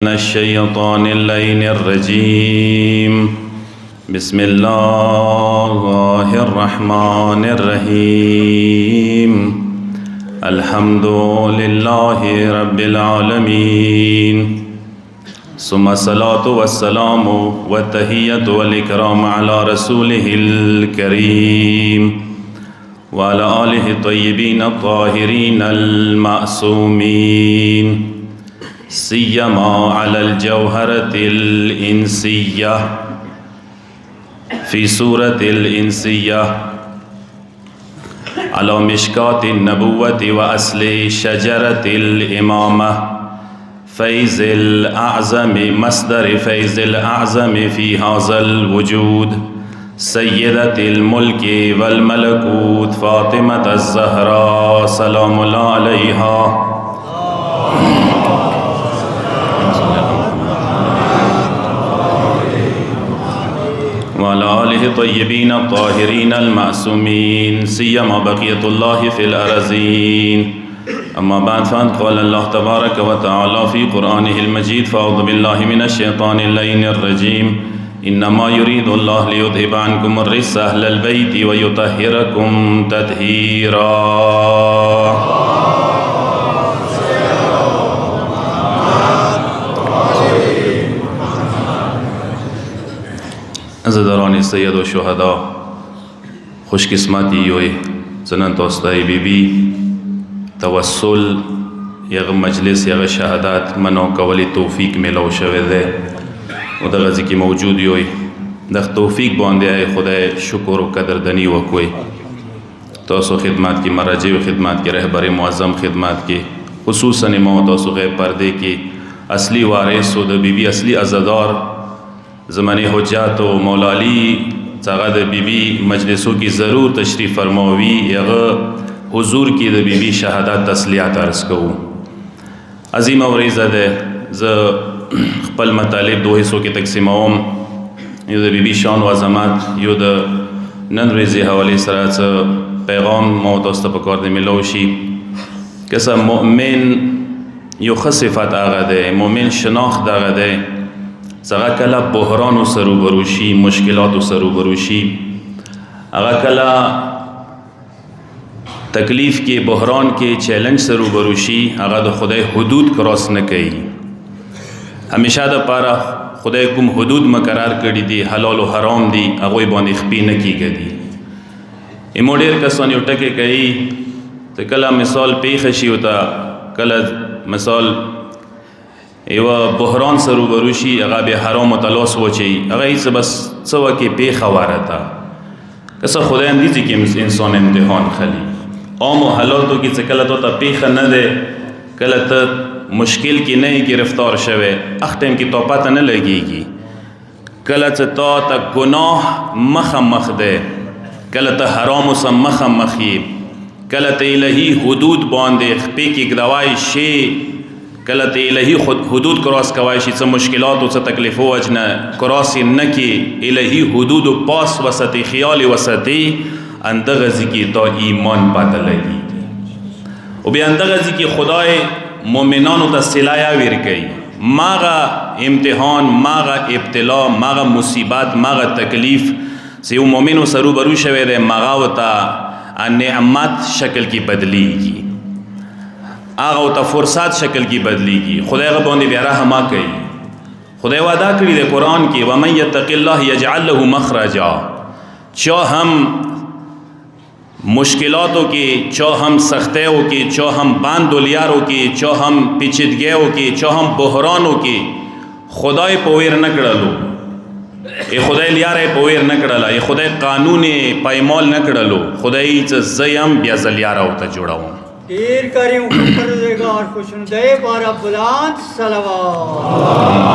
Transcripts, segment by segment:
من الشيطان اللعين الرجيم بسم الله الرحمن الرحيم الحمد لله رب العالمين ثم الصلاة والسلام والتحية والإكرام على رسوله الكريم وعلى آله الطيبين الطاهرين المعصومين سيما على الجوهرة الإنسية في سورة الإنسية على مشكاة النبوة وأصل شجرة الإمامة فيض الأعظم مصدر فيض الأعظم في هذا الوجود سيدة الملك والملكوت فاطمة الزهراء سلام الله عليها وعلى آله الطيبين الطاهرين المعصومين سيما بقية الله في الأرضين أما بعد فقال الله تبارك وتعالى في قرآنه المجيد فأعوذ بالله من الشيطان اللعين الرجيم إنما يريد الله ليذهب عنكم الرجس أهل البيت ويطهركم تطهيرا. عزیزان سید و شهدا خوش قسمتی یوی زنان توستای بی بی توسل یغ مجلس یغ شهادت منو کولی توفیق ملو شوه ده و ده غزی کی موجود یوی ده توفیق بانده ای خدای شکر و قدردنی و کوئی تاسو خدمات کی مراجع و خدمات کی رہبر معظم خدمات کی خصوصاً امام تاسو غیب پردے کی اصلی وارث و ده بی بی اصلی عزادار زمانی حجات و مولا علی څنګه د بیبي مجلسو کی ضرور تشریف فرماوي یغه حضور کی د بیبي شهادت تسلیات عرض کوو. عظیم اوریزه ده ز خپل مطالب دوه حصو کې تقسیموم. یو د بیبي شان و عظمت یو د نن ورځې حواله سره پیغام مو تاسو ته پکار دی ملو شي کسه مؤمن یو خصفت هغه ده مؤمن شناخت هغه ده څنګه کله بحران سره روبروشي مشکلات سره روبروشي هغه کله تکلیف کې بحران کې چیلنج سره روبروشي هغه د خدای حدود کراس نه کوي. همیشه د پاره خدای کوم حدود مقرر کړی دي حلال او حرام دي هغه باندې خپې نه کیږي. ایموډیر کسان یو ټکي کوي ته کله مثال پیښ شي او ته کله مثال ایوه بحران سره روبروشي هغه به حرام او تلاس وچی هغه هیڅ بس څه وکي پیښه وارته کسه خدای هم دي چې انسان امتحان خلی عام او حالاتو کې څه کله ته پیښه نه ده کله ته مشکل کې نه گرفتار شوه اختم کې تو پته نه لګيږي کله ته ته ګناه مخ ده کله ته حرام او سم مخي کله ته الهي حدود باندې خپې کې ګدوای شي کله ته الهی حدود کراس کوای شي څه مشکلات او څه تکلیف او اجنه کراس نه کی الهی حدود او پاس وسطی خیال وسطی اندغه ذکی تو ایمان پته لګي او بیا اندغه ذکی خدای مؤمنانو ته صلاح ور کوي ماغه امتحان ماغه ابتلا ماغه مصیبت ماغه تکلیف سی مؤمنو سرو برو شوه ده ماغه وتا نعمت شکل کی بدلیږي آغا و تا فرصات شکل کی بدلیږي خدای غ باندې بیا رحم کوي. خدای وعده کړی د قران کې ومن یتق الله یجعل له مخرجا چا هم مشکلاتو کې چا هم سختیو کې چا هم باندولیارو کې چا هم پیچیدګیو کې چا هم بحرانو کې خدای پویر نه کړلو ای خدای لیاره پویر نه کړلا ای خدای قانون پایمال نه کړلو خدای چې زیم بیا زلیاره او ته جوړاوم پیر کریم پروردگار کو سنده بارا بلند صلوات.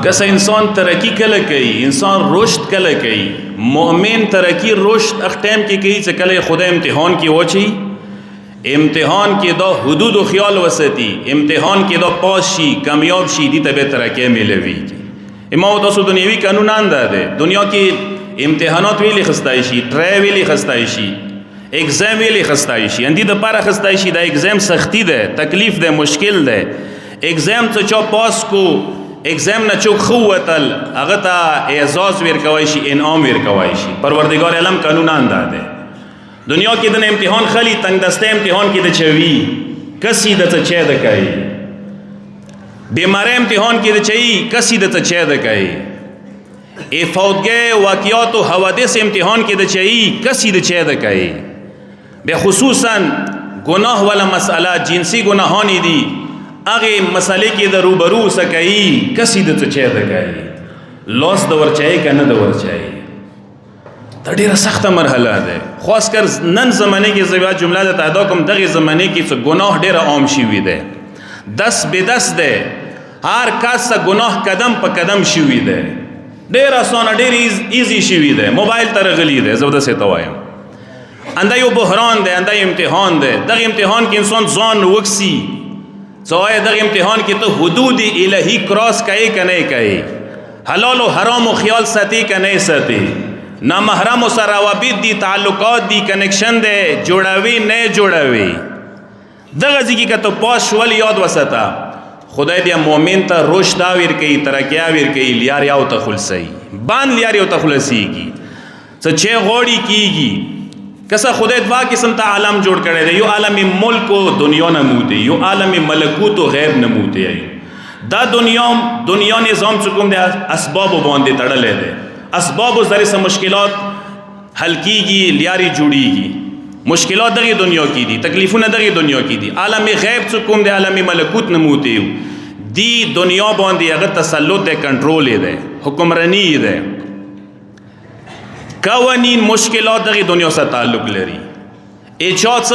کسا انسان ترقی کله کوي انسان رشد کله کوي مؤمن ترقی رشد اختم کی کوي چې کله خدای امتحان کی وچی امتحان کې دا حدود و خیال وسطی امتحان کې دا پاس شي کامیاب شي دي ته به ترقی ملوي. امام تاسو دنیوي قانون انده ده دنیا کې امتحانات ویلی خستای شي ټری ویلی خستای شي ایگزام ویلی خستای شي اندی د پاره خستای شي دا ایگزام سختی ده تکلیف ده مشکل ده ایگزام ته چا پاس کو ایگزام نه چوک خوتل هغه ته اعزاز ورکوي شي انعام ورکوي شي پروردگار عالم قانون انداده دنیا کې د امتحان خلی تنگ دسته امتحان کې د چوي کسی د څه چه د کوي بیماری امتحان کې د چي کسی د څه چه د کوي ای فوتګه واقعات او حوادث امتحان کې د چي کسی د چه د کوي به خصوصا گناه ولا مسئله جنسی گناهانی دي هغه مسئله کې د روبرو سکي کسی د څه چه د کوي لاس د ورچای کنه د ورچای دا ډیره سخته مرحله ده خاص کر نن زمانه کې زویا جمله د تعدا کوم دغه زمانه کې څه گناه ډیره عام شوی ده دس به دس ده هر کس گناه قدم په قدم شوی ده ډیر آسان ډیر ایزی شوی ده موبایل تر غلی ده زو د څه توایم انده یو بحران ده انده امتحان ده دغه امتحان کې انسان ځان وکسي ځای دغه امتحان کې ته حدود الهی کراس کوي کنه کوي حلال او حرام او خیال ساتي کنه ساتي نامحرم و سره روابط دي تعلقات دي کنکشن ده جوړوي نه جوړوي دغه ځکه که ته پاس شول یاد وساته خدای بیا مؤمن ته رشد ور کوي ترقیا ور کوي لیار یو ته خلصي بان لیار یو ته خلصيږي څه چې غوړي کیږي کسا خدای دوا قسم ته عالم جوړ کړی دی یو عالم ملک او دنیا نموته یو عالم ملکوت او غیب نموته دا دنیا نظام چکم دی اسباب باندې تړلې دی اسباب زری سم مشکلات حل کیږي لیاري جوړیږي مشکلات دغه دنیا کې دي تکلیفونه دغه دنیا کې دي عالم غیب څه کوم دی عالم ملکوت نموته دی دنیا باندې هغه تسلط دی کنټرول دی حکمرانی دی قوانین مشکلات دغه دنیا سره تعلق لري اچات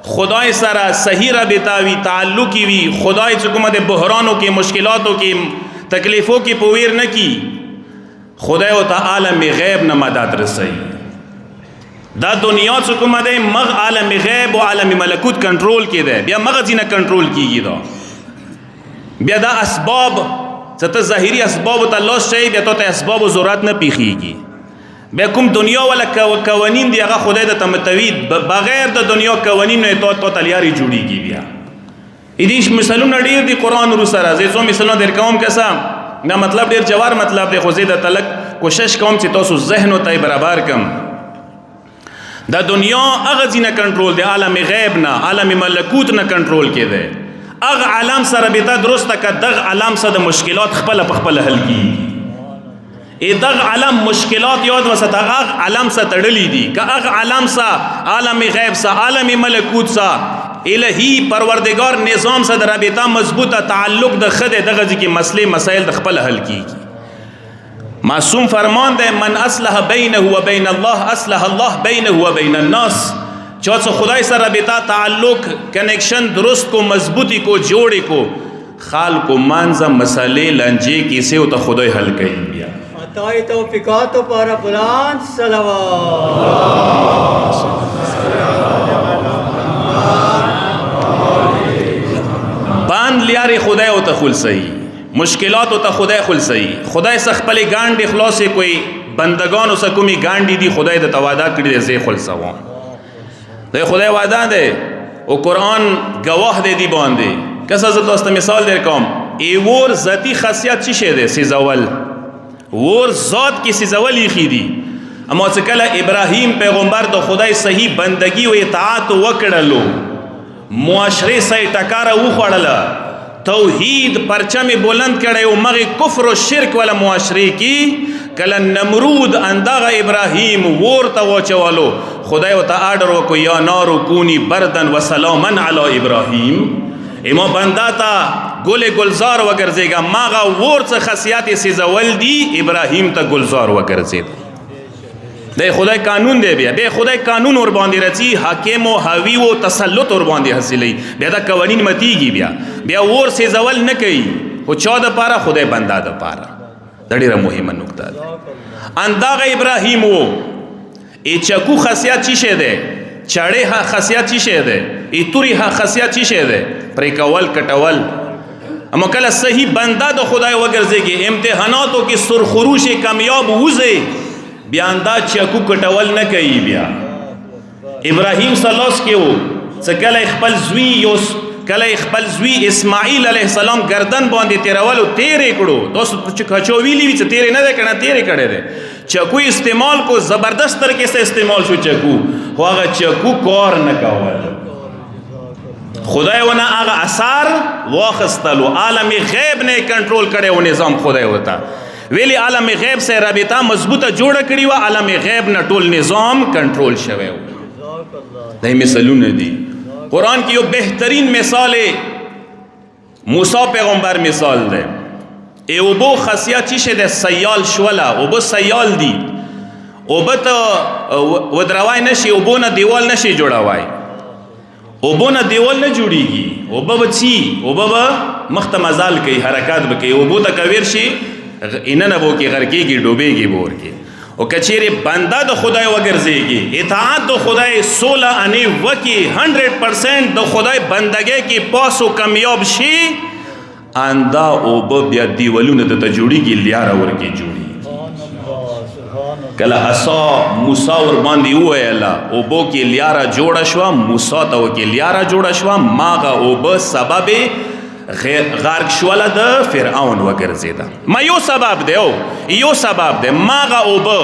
خدای سره صحیح رابطه وی تعلقی وی خدای څه کومه د بحرانو کې مشکلاتو کې تکلیفو کې پویر نه کی خدای او تعالی عالم غیب نه مدد رسي دا دنیا څه کومه ده مغ عالم غیب او عالم ملکوت کنټرول کې ده بیا مغزینه کنټرول کیږي دا بیا دا اسباب څه ظاهري اسباب ته الله شي بیا ته اسباب ضرورت نه پیخيږي بیا کوم دنیا ولا قوانین دی هغه خدای د تمتوید بغیر د دنیا قوانین نه ته تلیاری جوړیږي بیا دې مثالونه ډیر دي قران ورو سره زه مثالونه در کوم کسام دا مطلب ډیر جوار مطلب دی خو زه د تلک کوشش کوم چې تاسو ذهن او ته برابر کم دا دنیا هغه ځینه کنټرول دی عالم غیب نه عالم ملکوت نه کنټرول کېده هغه عالم سره به درسته ک دغه عالم سره د مشکلات خپل حل کیږي دغه عالم مشکلات یاد وسته هغه عالم سره تړلې دي ک هغه عالم سره عالم غیب سره عالم ملکوت سره الہی پروردگار نظام سره رابطه مضبوطه تعلق د خدای دغه ځکه مسئله مسائل د خپل حل کیږي معصوم فرمان ده من اصلح بینه و بین الله اصلح الله بینه و بین الناس چا څه خدای سره رابطه تعلق کنیکشن درست کو مضبوطی کو جوړی کو خالق منځه مسئله لنجې کیسه او ته خدای حل کوي بیا عطای توفیقات پر بلند صلوات بان لیاری خدای او ته خلصي مشکلات او ته خدای خلصي خدای څخه خپل ګاندې خلاصې کوي بندگانو څخه کومي ګاندې دي خدای د توعده کړی دی زه خلصوم د خدای وعده ده او قران گواه دی باندې کسه زه تاسو مثال در کوم ای ور ذاتی خاصیت چی شه ده سیزول ور ذات کی سیزول یخی دی اما څه کله ابراهیم پیغمبر د خدای صحیح بندگی او اطاعت وکړلو معاشره سای ټکاره وخوړله توحید پرچم بلند کړي او مغه کفر او شرک ولا معاشره کې کله نمرود اندغه ابراهیم ورته وچولو خدای او ته آرډر وکړ یا نار کونی بردن و سلاما علی ابراهیم اما بندا تا گل گلزار وګرځيګا ماغه ورڅ خاصیت سيزول دي ابراهیم ته گلزار وګرځید د خدای قانون دی بیا به خدای قانون ور باندې رچی حاکم او حاوی او تسلط ور باندې حاصلې بیا دا قوانین متیږي بیا ور سيزول نه کوي او چا د پاره خدای بندا د پاره دا ډیره مهمه نقطه ده اندغه ابراهیم وو ای چکو خاصیت چی شه ده چړې ها خاصیت چی شه ده ای توري ها خاصیت چی شه ده پرې کول کټول اما کله صحیح بندا د خدای وګرځيږي امتحاناتو کې سرخروش کامیاب وځي بیا اندا چکو کټول نه کوي بیا ابراهیم سلاس کې وو څه کله خپل زوی اسماعیل علیه السلام گردن باندې تیرولو تیرې کړو تاسو چې کچو ویلی وي چې تیرې نه ده کنه تیرې کړې ده چکو استعمال کو زبردست طریقے سے استعمال شو چکو خو هغه چکو کار نه کول خدای ونه هغه اثر واخستلو عالم غیب نه کنټرول کړي و نظام خدای وتا ویلی عالم غیب سے رابطه مضبوطه جوړه کړي و عالم غیب نه ټول نظام کنټرول شوی و دای مثالونه دي قرآن کی یو بہترین مثال موسی پیغمبر مثال ده اوبو خاصیت چیشه ده سیال شولا اوبو سیال دي اوبو تا ودروای نشي اوبو نه دیوال نشي جوړوای اوبو نه دیوال نه جوړیږي اوبو بچي اوبو مخته مزال کوي حرکات بکي اوبو تا کویر شي اینه بو کې غرقېږي ډوبېږي بور کې او کچېرې بنده د خدای وګرځېږي اطاعت د خدای 16 انې وکي 100% د خدای بندګۍ کې پاسو کامیاب شي اندا اوبه بیا دیوالونه د ته جوړیږي لیاره ورکې جوړي کله عصا موسی ور باندې وویله اوبو کې لیاره جوړه شوه موسی ته وکې لیاره جوړه شوه ماغه اوبه سبب غرق شواله د فرعون وګرځیده ما یو سبب دی ماغه اوبه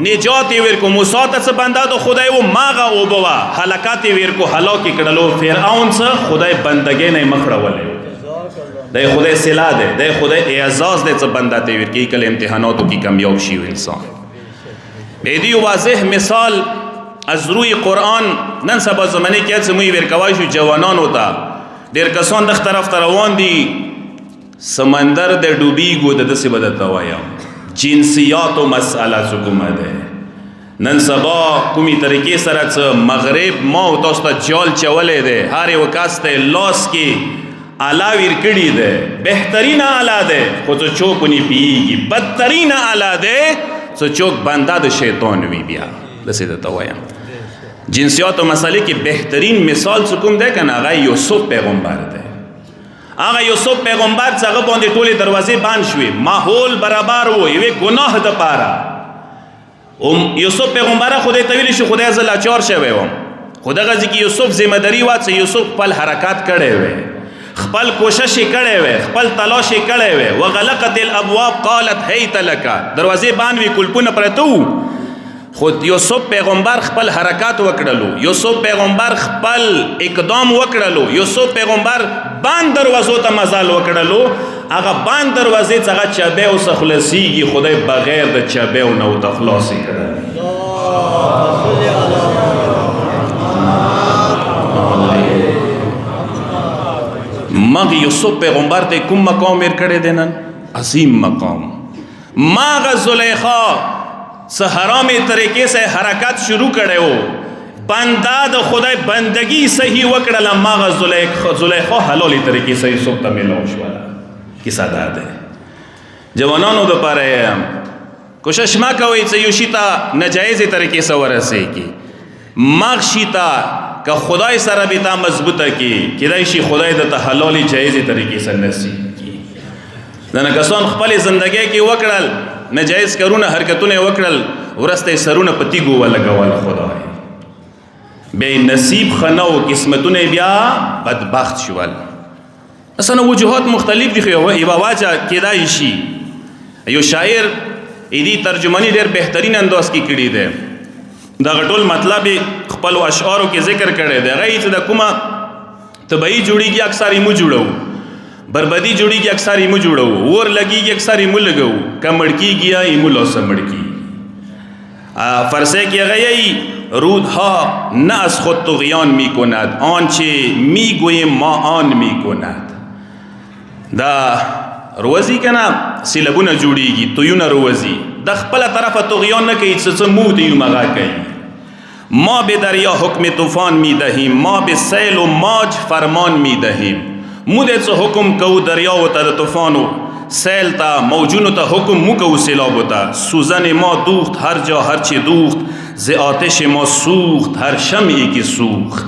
نجات ورکو موسی ته څه بنده د خدای و ماغه اوبه وا هلاکت ورکو هلاک کړلو فرعون څه خدای بندګۍ نه مخړولې د خدای صلاح ده د خدای اعزاز ده څه بنده ته ورکی کله امتحاناتو کې کامیاب شي انسان به دی واضح مثال از روی قرآن نن سبا زمانه کې څه موږ ورکوای شو جوانان وتا ډیر کسان د طرف روان دي سمندر د ډوبېږو د داسې به درته وایم جنسیاتو مسئله څه کومه ده نن سبا کومې طریقې سره څه مغرب ما او تاسو ته جال چولی دی هر یو کس ته لاس کې اعلی ور کړي ده بهترین اعلی ده خو څه چوک ونی پیږي بدترین اعلی ده څه چوک بنده د شیطان وی بیا داسې درته وایم جنسیاتو مسئله کې بهترین مثال څه کوم دی کنه هغه یوسف پیغمبر دی هغه یوسف پیغمبر څنګه باندې ټولې دروازې بند شوې ماحول برابر و یوې ګناه د پاره یوسف پیغمبر خدای ته ویل شو خدای زه لاچار شوی وم خو دغه ځکه یوسف ذمہ داری وا چې یوسف خپل حرکات کړی وی خپل کوشش کړی وی خپل تلاش کړی وی وغلقت الابواب قالت هیت لك دروازې بند وی کلپونه پرته خود یوسف پیغمبر خپل حرکات وکړلو یوسف پیغمبر خپل اقدام وکړلو یوسف پیغمبر باند دروازو ته مزال وکړلو هغه باند دروازې څنګه چابه او خلاصيږي خدای بغیر د چابه او نو تخلاصي کړل مغ یوسف پیغمبر ته کوم مقام ور کړی دینن عظیم مقام ماغ زلیخا سه حرامي طریقې سے حرکت شروع کړو بندا د خدای بندگی صحیح وکړه ماغ زلیخا حلالي طریقې سے یوسف ته ملو شو کیسه ده جوانانو د پاره کوشش ما کوي چې یو شیتا ناجایز طریقې سے ورسېږي ماغ شیتا که خدای سره بیتا مضبوطه کی کدای شي خدای د حلالي جایز طریقې سره نصیب کی دنه کسان خپل ژوندۍ کې وکړل ناجایز کارونه حرکتونه وکړل ورسته سرونه پتی ګو ولګول خدای به نصیب خنو قسمتونه بیا بدبخت شول اسنه وجوهات مختلف دي خو یو واجه کدای شي یو شاعر ایدی ترجمانی ډېر بهترین انداز کې کړی دی دا غټول مطلب خپل اشعارو کې ذکر کړی دی هغه چې د کومه طبيعي جوړیږي اکثر یې مو جوړو بربدي جوړیږي اکثر یې مو جوړو ور لګیږي اکثر یې مو لګو کمړکیږي یې مو لوسمړکی فرسه کې هغه یې رودها نه از خود طغیان میکند آنچه میگویم ما آن میکند دا روزی کنا سیلبونه جوړیږي تویونه روزی د خپل طرفه طغیان نه کوي څه مو دی مغا کوي ما به دریا حکم طوفان میدهیم ما به سیل و موج فرمان میدهیم مو دې څه حکم کو دریا و ته طوفان و سیل تا موجونو ته حکم مو کو سیلاب وتا سوزن ما دوخت هر جا هر چی دوخت ز آتش ما سوخت هر شمعی کی سوخت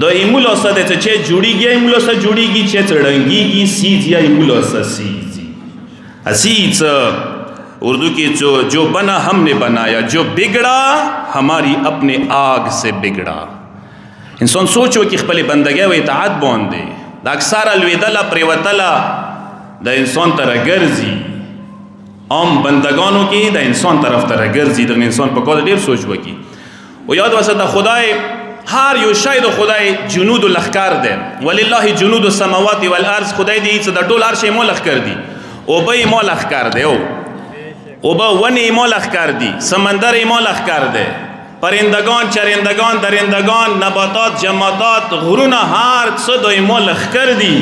دا ایمولا سا ده چه جوڑیگی ایمولا سا جوڑیگی چه ترنگیگی سیزی ایمولا سا سیزی اسیز اردو کی جو بنا ہم نے بنایا، جو بگڑا ہماری اپنے آگ سے بگڑا. انسان سوچو کہ خپل بندگی و اطاعت باندې د اکثره لویدله پریوتله د انسان تر ګرځي، عام بندگانو کې د انسان طرف تر ګرځي. د انسان په کار ډیر سوچ وکي او یاد وساته خدای هر یو شی د خدای جنود لخر دی. ولله جنود السماوات والارض. خدای دې څه د ټول هر شی مو لخر دی، او به مو لخر دی، او به ونی مو لخر دی، سمندر مو لخر دی، پرندگان، چرندگان، درندگان، نباتات، جمادات، غرونه، هر څه د مو لخر دی.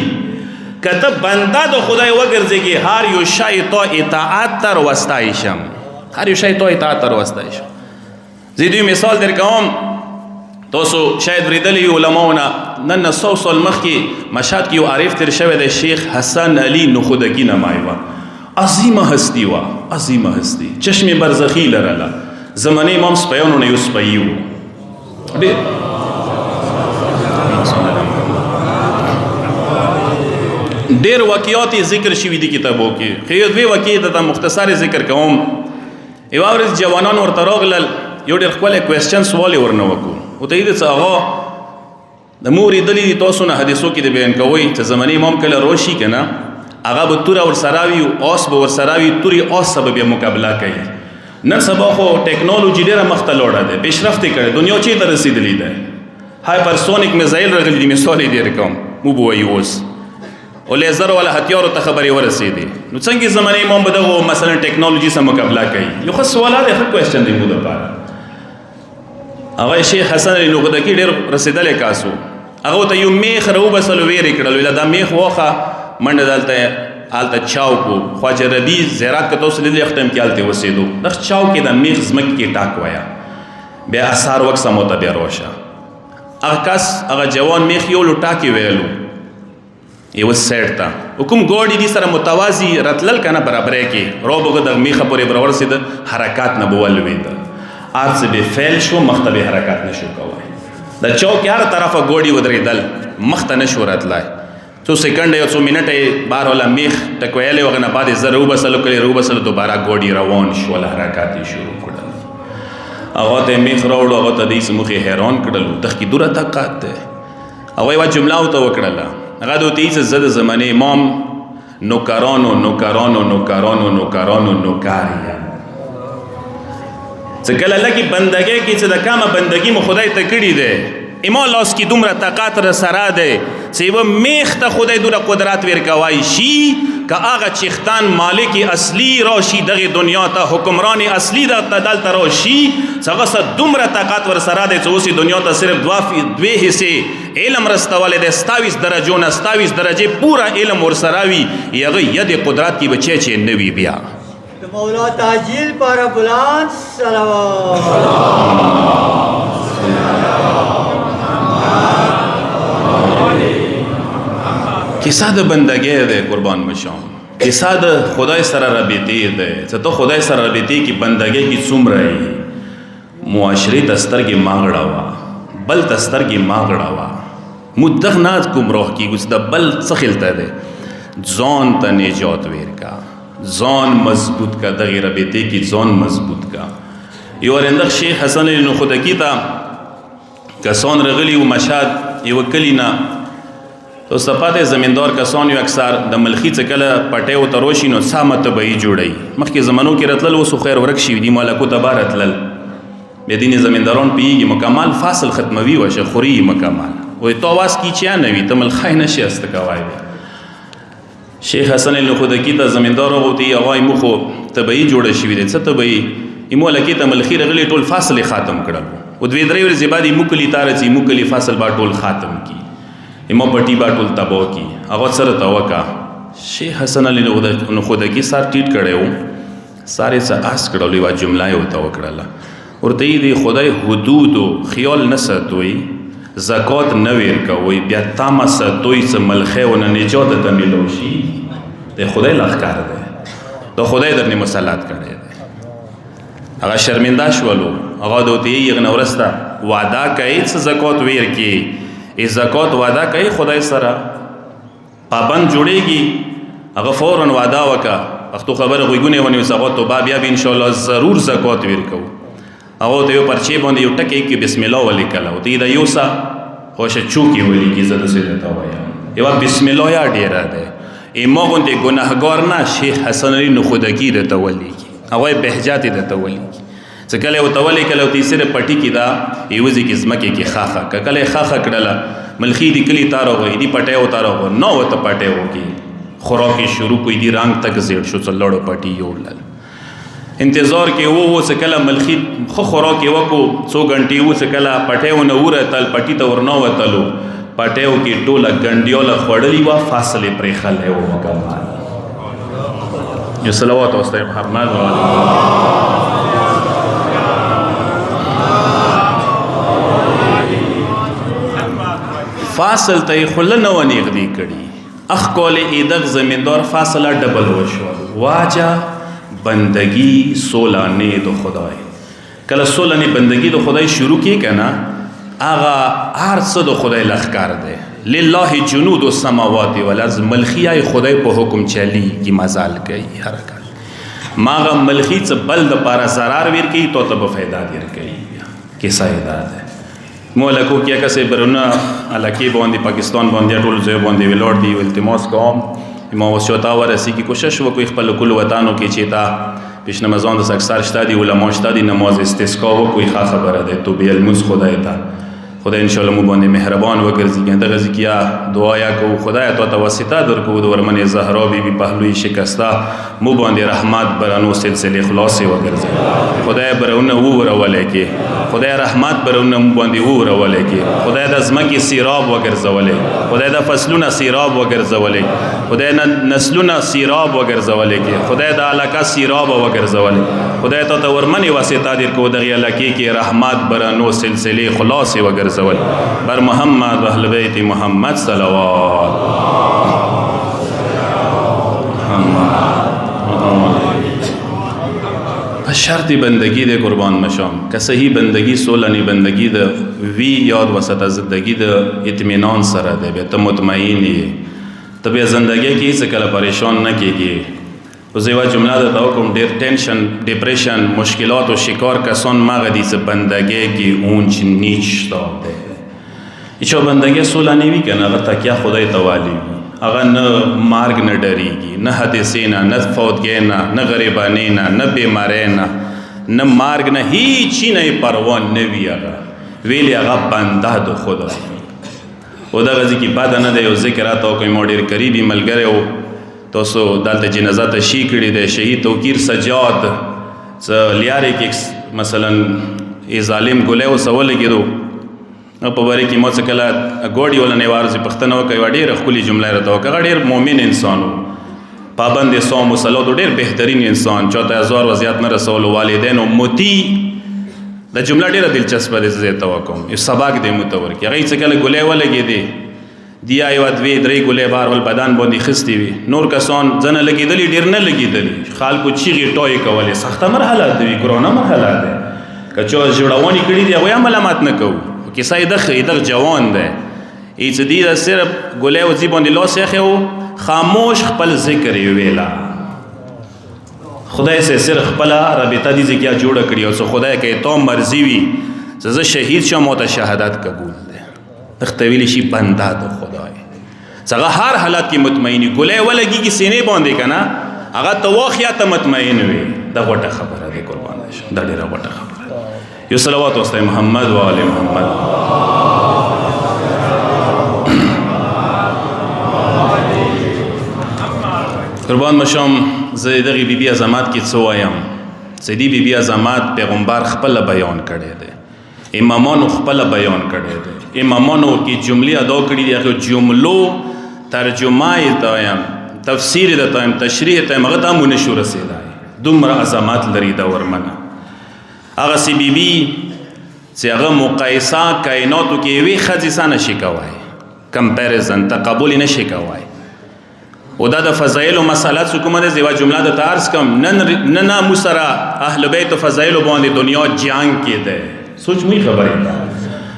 کته بنده د خدای وګرځي هر یو شی ته اطاعت تر وستایشم، هر یو شی ته اطاعت تر وستایشم. زیدی مثال درکوم، تاسو شاید ورېدلی علماونه نن 100 سال مخکې مشهد کې یو عارف تیر شوی دی، شیخ حسن علی نخودگی نامه وه. عظیمه هستی وه، عظیمه هستی، چشم برزخی لرله. زمانه امام سپیانو نه یو سپی و. ډېر واقعات ذکر شوي دي کتابو کې، خو یو دوې واقعې درته مختصر ذکر کوم. یوه ورځ جوانان ورته راغلل، یو ډېر ښکلی کوېسچن سوال یې ورنه وکړو. ورته یې څه هغه د مور لیدلي دي تاسو نه حدیثو کې د بیان کوئ چې زمانې امام کله راشي که نه هغه به توره ورسره وي او آس به ورسره وي، تورې آس سره به بیا مقابله کوي. نن سبا خو ټیکنالوجي ډېره مخته لاړه ده، پیشرفت یې کړې، دنیا چېرته رسېدلې ده. هایپرسونیک میزایل راغلي دي، مثال یې ډېر کوم، مو به وایي اوس او لیزر والا هتیارو ته خبرې ورسېدې. نو څنګه زمانې امام به دغو مثلا ټیکنالوجي سره مقابله کوي؟ یو ښه سوال دی، ښه کوېسچن دی مو دپاره. هغه شیخ حسن علی نخودگی ډېر رسېدلی کاس و. هغه ته یو میخ راوبسلو، ویرې کړل، ویله دا میخ واخه منډه دلته هلته چاوک و. خواجه ربیع زیارت که تاسو لیدلی وخت هم کې هلته اوسېدو. دغه چاوک کې د میخ ځمکې کې ټاک وایه، بیا اثار وکسه مو ته بیا راشه. هغه کس هغه جوان میخ یولو ټاکې ویلو یوه سایډ ته، کوم ګاډي دي سره متوازي راتلل که نه برابری کې، را به دغه میخه پورې به راورسېده، حرکات نه به ولوېده، هر څه به فیل شو، مخ ته به حرکت نه شو کولی. د چوک هر طرفه ګاډي ودرېدل، مخ ته نه شو راتلی. څو سیکنډه یا څو منټه یې بار والا میخ ټکویلی، هغه نه بعد یې زه راوبسلو، کله یې راوبسلو دوباره ګاډي روان شول، حرکات یې شروع کړل. هغه ته یې میخ راوړو، هغه ته د ایس مخې حیران کړلو، دغه کې دوره طاقت دی. هغه یوه جمله ورته وکړله، هغه د ورته ایسه زه د زمانې امام نوکرانو نوکرانو نوکرانو نوکرانو نوکر یم. څه کله لږې بندګۍ کې چې د کامه بندګي مو خدای ته کړي دی، اما لاس کې دومره طاقت را سره دی چې یوه میخ ته خدای دومره قدرت ورکوی شي که هغه چیختان مالک اصلي راشي دغې دنیا ته، حکمران اصلي دلته راشي، چې هغه څه دومره طاقت ورسره دی چې اوس دنیا ته صرف دوې حصې علم رستولی دی، 27 درجو نه 27 درجې پوره علم ورسره وي، هغه ید قدرت کې به چې نه وي. بیا مولا تاجیل پر بلند صلوات. کیسه د بندګۍ دی، قربان بشم، کیسه د خدای سره رابطې دی چې ته خدای سره رابطې کې بندګۍ کې څومره یې. معاشرې ته سترګې ماغړه وه، بل ته سترګې ماغړه وه، موږ دغه نه ګمراه کېږو چې د بل څه خلته دی. ځان ته نجات ورکړه، ځان مضبوط کا، دغې رابطې کې ځان مضبوط کا. یو ورندخ شیخ حسن علی نخودگی ته کسان رغلي و مشهد یوه کلي نه، تاسو ته پاته زمیندار کسان یو اکثر د ملخي څه کله پټۍ ورته راشي نو سامه طبعي جوړوي. مخکې زمانو کې راتلل، اوس خو خیر ورک شوي دي، مالکو ته به راتلل، بیا ځینې زمینداران پوهېږي مکمل فصل ختموي وشه خوري مکمل، وایي تو آواز کی چیا نه وي، ته ملخی نشي استه کوی. شیخ حسن علی نخودگی ته زمیندار راغوتي، هغه مو خو طبعي جوړه شوي دی. څه طبعي؟ ایمو لکې ته ملخي رغلي ټول فصل یې ختم کړل، و دوې درې ورځې بعد یې موکلي ته رسي، موکلي فصل به ټول ختم کي، ایمو پټي به ټول تباه کي. هغه سره ته وکړه. شیخ حسن علی نخودگی سر ټیټ کړی و، سر یې څه اس کړل، یوه جمله یې ورته وکړله، ورته یې د خدای حدودو خیال نه ساتوئ، زکات نه ورکوئ، بیا تمه ساتوئ چې ملخۍ ونه نجات ته میلو شي، د خدای لښکر دی، د خدای درنې مسلط کړی دی. هغه شرمنده شولو، هغه د ورته یې هغه نه وروسته وعده کوي چې زکات ورکړي، زکات وعده کوي خدای سره، پابند جوړېږي، هغه فوراً وعده وکړه پښتو خبره غوږونه ونیو هغه توبه بیا به ان شاء الله ضرور زکات ورکو هغه ته یو پرچې باندې یو ټکی کې بسم الله ولیکل او ته دا یو څه خوشه چوکي ولیکي زه د سره تا وایم یو بسم الله یا ډیره ده ایمه غوندې ګناهګار نه شیخ حسن علی نخودکی د تولی هغه بهجات د تولی څکله او تولی کله او تیسره پټی کی دا یوځي کې زمکه کې خاخه کله خاخه کړه ملخی دی کلی تارو وې دی پټه او تارو نو وته پټه وږي خوراکي شروع کوي دی رنگ تک زیړ شو څلړو پټی یوړل انتظار کې وو څکله ملخی خو خوراکي وکړو 100 غنټي وو څکله پټه و نو ورتل پټی ته ورنو وتلو پټیو کې ټوله ګنډیوله خړلې وا فاصله پرې خلې و وکړه یو صلوات او استغفار محمد فاصل ته خل نه ونی غدي کړي اخ کول ایدغ زمیندار فاصله ډبل وشو واجه بندگی سولانه د خدای کله سولانه بندگی د خدای شروع کی کنه آغا هر څه د خدای لخر ده لله جنود السماوات والارض ملخیه خدای په حکم چلی کی مزال کوي حرکت ماغه ملخی څه بل د پارا zarar ور کوي تو ته فائدہ ور کوي کی سایدا ده مولکو کیا کسه برونه الکی باندې پاکستان باندې ټول ځای باندې ولور دی التماس کوم ما وسوتا ورسی کی کوشش وکوي خپل کول وطنو کې چیتا پیش نمازان د اکثر شته دی علما شته دی نماز استسقا وکوي خبره ده تو بیل مز خدای ته خدای ان شاء الله مو باندې مهربان وګرځي کنده غزي کیا دعا یا کو خدای ته توسطه درکو د ورمن زهرا بی بی پهلوی شکستا مو باندې رحمت برانو سلسله خلاص وګرځي خدای برونه و ورولې کې خدای رحمت برونه مو باندې و ورولې کې خدای د زمکي سیراب وګرځولې خدای د فصلونه سیراب وګرځولې خدای نسلونه سیراب وګرځولې کې خدای د علاقه سیراب وګرځولې خدای ته ورمن واسطه درکو دغه علاقه کې رحمت برانو سلسله خلاص وګرځي بر محمد و اهل بیت محمد صلوات شرط بندگی دے قربان مشام کہ صحیح بندگی سولانی بندگی دے وی یاد وسط زندگی دے اطمینان سره دے بے تو مطمئن ہے تو بے زندگی کی سے کلا پریشان نہ کی گی وزیوا جملہ دیتا ہو کم دیر ٹینشن ڈپریشن مشکلات و شکار کسان مغدی سے بندگی کی اونچ نیچ داده ایچو بندگی سولانی وی کنا اگر تکیا خدای توالی وی اگر نه مارگ نه ڈریگی نه حدثینا نه فوتگینا نه غریبانینا نه بیمارینا نه مارگ نه هیچی نه پروان نوی اگر ویلی اگر بنده دو خدای و دا غزی کی بعد نه ده یو ذکرات او کوئی موڑیر قریبی ملگره و تاسو دلته جنازه ته شي کړي د شهید توقیر سجاد څه لیارې کې مثلا ای ظالم ګولې او سوال کېدو په باره کې مو څه کله ګوډي ولا نه وارزي پښتنه کوي ډېر خولي جمله راته وکړه ډېر مؤمن انسان پابند صوم او صلات ډېر بهترین انسان 40000 وزيات نه رسول والدین او متی د جمله ډېر دلچسپه ده زه ته وکم یو سبق دې متور کې هغه څه کله ګولې ولا کېدی دیا یو دوی درې ګولې بار ول بدن باندې خستی وي نور کسان ځنه لګیدلی ډیر نه لګیدلی خلکو چیغي ټوي کولې سخته مرحله دی کرونا مرحله ده کچو جوړونی کړی دی هغه ملامت نه کو کیسه د جوان ده هیڅ دی صرف ګولې او ځی باندې لوس یې خاموش خپل ذکر ویلا خدای سے صرف خپل رابطه دي ځکه جوړ کړی او خدای کې تو مرزي وي زه شهید شم او ته شهادت قبول اختویلی شي بنده د خدای څنګه هر حالت کې مطمئنی ګولې ولګي کې سینې باندې کنه هغه توخیا ته مطمئن وي دا غټه خبره ده قربان شه دا ډیره غټه خبره یو صلوات واستای محمد و آل محمد قربان مشم زه دغه بیبي عظمت کې څه وایم سیدی بیبي عظمت پیغمبر خپل بیان کړی دی امامانو خپل بیان کړی دی امامانو کی جملې ادا کړي دي هغه جملو ترجمه یې تایم تفسیر یې تایم تشریح ته هغه ته مونږ نشو رسیدای دومره عظمت لري دا ورمنه هغه سی بی بی چې هغه مقایسه کائناتو کې وی خصیصه نشي کوای کمپیریزن تقابل نشي کوای او دا د فضایل او مسالات کومه ده زیوا جمله د تارس کم نه مسرا اهل بیت فضایل باندې دنیا جنگ کې ده سوچ می خبره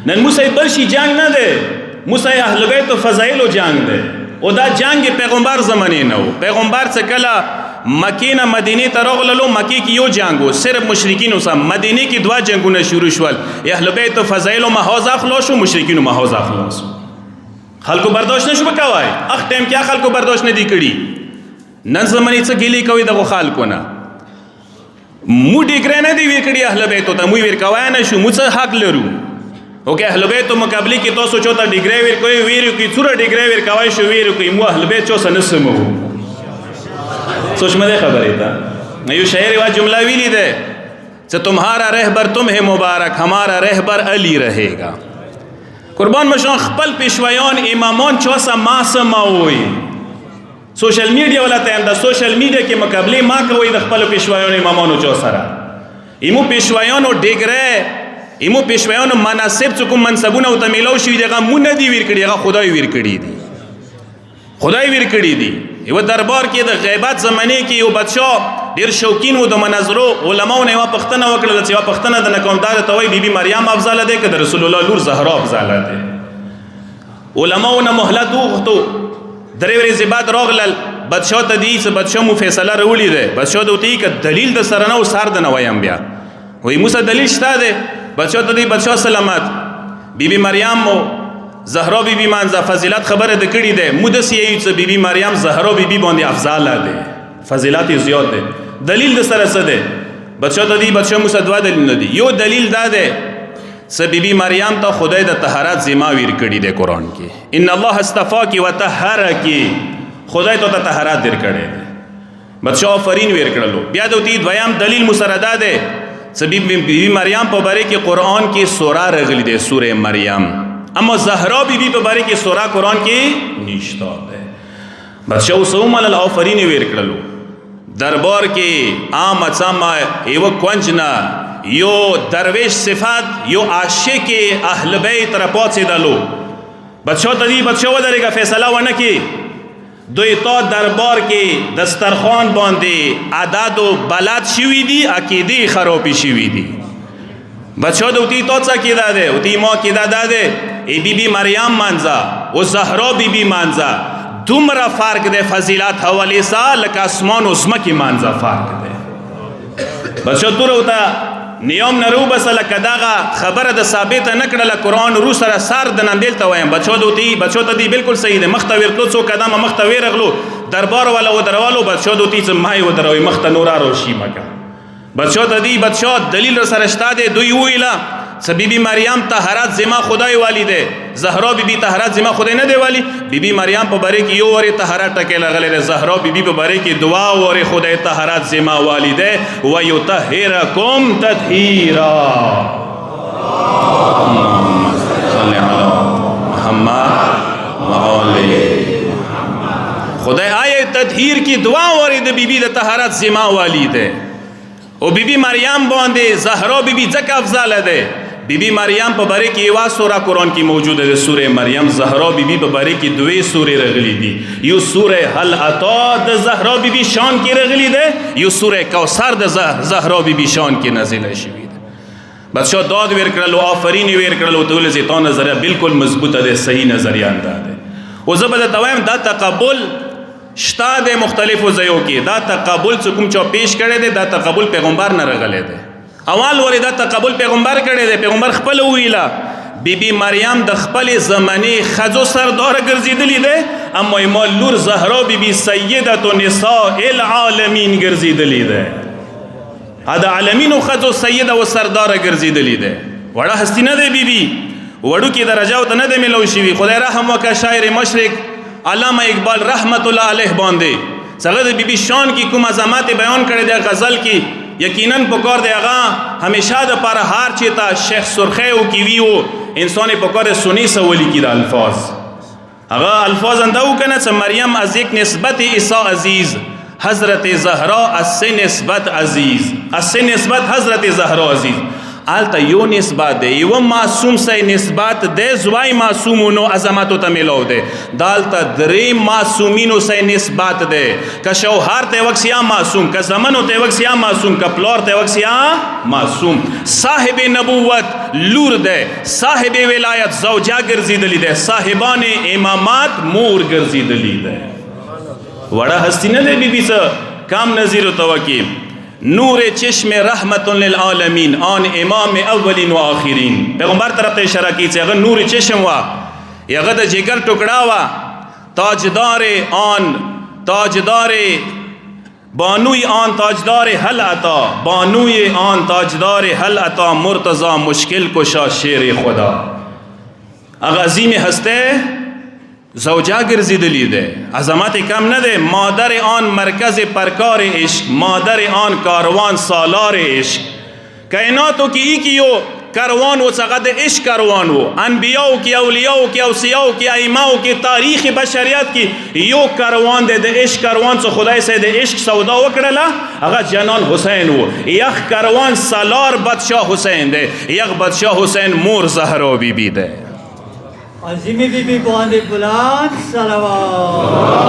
نن موسی بل شي جنگ نه ده موسی اهل بیت فضایل او جنگ ده او دا جنگ پیغمبر زمانه نه و پیغمبر څخه کله مکې نه مدینې ته راغللو. مکې کې یو جنګ و صرف مشرکینو سره. مدینې کې 2 جنګونه شروع شول. اهل بیت فضایلو محاذ خلاص شو، مشرکینو محاذ خلاص شو. خلکو برداشت نشو وکوای. اخ ټیم کې خلکو برداشت نه دی کړي. نن زمانه څه ګیلې کوي دغه خلکو نه. مو ډیګری نه دی ویر کړي اهل بیتو ته، مو ویر کوای نه شو. مو څه حق لرو؟ اوکې اهل بیتو مقابله کې تاسو چوته ډیګری ویر کوي، ویر کوي څوره ډیګری ویر کوي شو ویر کوي. مو اهل بیت چو سنسمو. سوچ مده خبره تا یو شاعر وا جمله ویلی ده چې تمہارا رہبر تمہیں مبارک ہمارا رہبر علی رہے گا. قربان مشان خپل پیشوایان امامان چوسا ما سماوي. سوشل میډیا ولا ته د سوشل میډیا کې مقابله ما کوي د خپل پیشوایان امامانو چو سره. ایمو پیشوایانو ډیګره ایمو پیشوایانو مناسب څوک منصبونه او تمیلو شي دغه مونږ دی ویر کړي، هغه خدای ویر کړي دي. خدای ویر کړي دي. یو دربار کې د غیبت زمانه کې یو بادشاه ډیر شوقین و د مناظرو. علماو نه یو پښتنه وکړه چې یو پښتنه د نقومدار ته وای بیبي مریم افضل ده که د رسول الله لور زهرا افضل ده. علماو نه مهلت وغوښتو. درې ورځې بعد راغلل بادشاه ته دی چې بادشاه مو فیصله راوړې ده. بادشاه ته وتی ک دلیل د سره نه او سر د نه وایم بیا وای موسی دلیل شته ده. بادشاه ته دی بادشاه سلامت بیبي مریم مو زهرا بیبي مانځه فضیلت خبره د کړي ده. مودس یې چې بیبي مریم زهرا بیبي باندې افضل ده، فضیلت یې زیات ده. دلیل د سره څه ده؟ بادشاه ته دی بادشاه موسی 2 دلیل نه دي. یو دلیل دا ده چې بیبي مریم ته خدای د طهارت ذمہ ویر کړي ده قرآن کې. ان الله استفاکی وطهرک، خدای ته طهارت در کړي ده. بادشاه آفرین ویر کړلو. بیا دوی دویم دلیل مسرده ده چې بیبي مریم په باره کې قرآن کې سوره راغلي ده، سوره مریم. اما زهرا بیبی په باره کې سوره قرآن کې نشته ده. بادشاه اوسوم علی الآفرین ویر کړلو. دربار کې عام اڅما یو کنجنا یو درویش صفات یو عاشق اهل بیت را پاتېدلو. بادشاه ته دی بادشاه ودرېږه فیصله ونه کې. دوی تا دربار کې دسترخوان باندې عدد و بلد شوي دي، عقیدې خرابې شوي دي. بادشاه ته وتی تا څه کېده ده؟ وتی ما کېده دا ده ای بیبي مریم مانځه او زهرا بیبي مانځه دومره فرق ده فضیلت حوالې سره لکه اسمان او ځمکې مانځه فرق ده. بادشاه توره ورته نیام نه روبسله که دغه خبره د ثابته نه کړله قرآن رو سره سر د نن دلته وایم. بادشاه ته وتی بادشاه ته دی بالکل صحیح ده. مخته ورتلو څو قدمه مخته ورغلو دربار والا ودرولو. بادشاه ته وتی چې ما یې ودروي مخته نور روشي مکه. بادشاه ته دی بادشاه دلیل را سره شته ده. دوی ویله چې بیبي مریم طهارت ذمہ خدای والی ده، زهرا بیبي طهارت ذمہ خدای نه دی والی. بیبي مریم په باره کې یو وری طهارت ټکی لغلی ده. زهرا بیبي په باره کې 2 وری خدای طهارت ذمہ والی ده. و یطهرکم تطهیرا. صلی علی محمد و آل خدای آیه تطهیر کی 2 وری د بیبي د طهارت ذمہ والی ده. او بیبي مریم باندې زهرا بیبي ځکه افضل ده. بیبي مریم په باره کې یو سوره قرآن کې موجوده ده، سوره مریم. زهرا بیبي په باره کې 2 سورې راغلي دي. یو سوره هل اتا د زهرا بیبي شان کې راغلي ده، یو سوره کوثر د زهرا بیبي شان کې نازله شوې ده. بادشاه داد ویر کړلو، آفرین ویر کړلو. ته ولې تا نظریه بالکل مضبوطه ده، صحیح نظریه ده. او زه به درته وایم دا تقبل شته د مختلفو ځایو کې. دا تقبل چې کوم چا پیش کړی دی دا تقبل پیغمبر نه راغلی دی. اول وری دا تقبل پیغمبر کړی دی. پیغمبر خپل ویله بیبي مریم د خپل زمانې ښځو سرداره ګرځېدلې ده، اما ما لور زهرا بیبي سیدة نساء العالمین ګرځېدلې ده. د عالمینو ښځو سیده و سرداره ګرځېدلې ده. وړه هستي نه دی بیبي، وړوکې درجه ورته نه دی میلاو شوي. خدای رحم وکړه شاعر مشرق علامه اقبال رحمت الله علیه باندې څنګه د بیبي شان کې کوم عظمت بیان کړی دی غزل کې. یقینا پکار دی هغه همیشه د پر هر چیتا شیخ سرخی او کی ویو انسان پکار سنی سولی کی د الفاظ هغه الفاظ اندو کنه چې مریم از یک نسبت عیسی عزیز، حضرت زهرا از سه نسبت عزیز، از سه نسبت حضرت زهرا عزیز. آلتا یو نسبت ده، یو معصوم سه نسبت ده، زوای معصومونو عظمتو تا ملاو ده. دالتا دری معصومینو سه نسبت ده، که شوهر ته وکسیا معصوم، که زمنو ته وکسیا معصوم، که پلار ته وکسیا معصوم. صاحب نبوت لور ده، صاحب ولایت زوجه گرزیدلی ده، صاحبان امامات مور گرزیدلی ده. وڑا ہستی نه ده بی بی سا کام نظیر توکی نور چشم رحمت للعالمین آن امام اولین و آخرین پیغمبر طرف ته اشاره کی چې هغه نور چشم وا هغه د جگر ټوکړه وا تاجدار بانوی آن تاجدار حل عطا بانوی آن تاجدار حل عطا مرتضی مشکل کشا شیر خدا اغا عظیم هسته زوجا گرزیدلی ده عظمت کم نده مادر آن مرکز پرکار عشق مادر آن کاروان سالار عشق کائناتو کی ای کیو کاروان و سقط عشق کاروان و انبیاء کی اولیاء کی اوصیاء کی ائمہ کی تاریخ بشریت کی یو کاروان ده د عشق کاروان څخه خدای سه د عشق سودا وکړه هغه جنان حسین و یخ کاروان سالار بادشاہ حسین ده یخ بادشاہ حسین مور زهرا بی بی ده عظیمی بی بی باندې بلند صلوات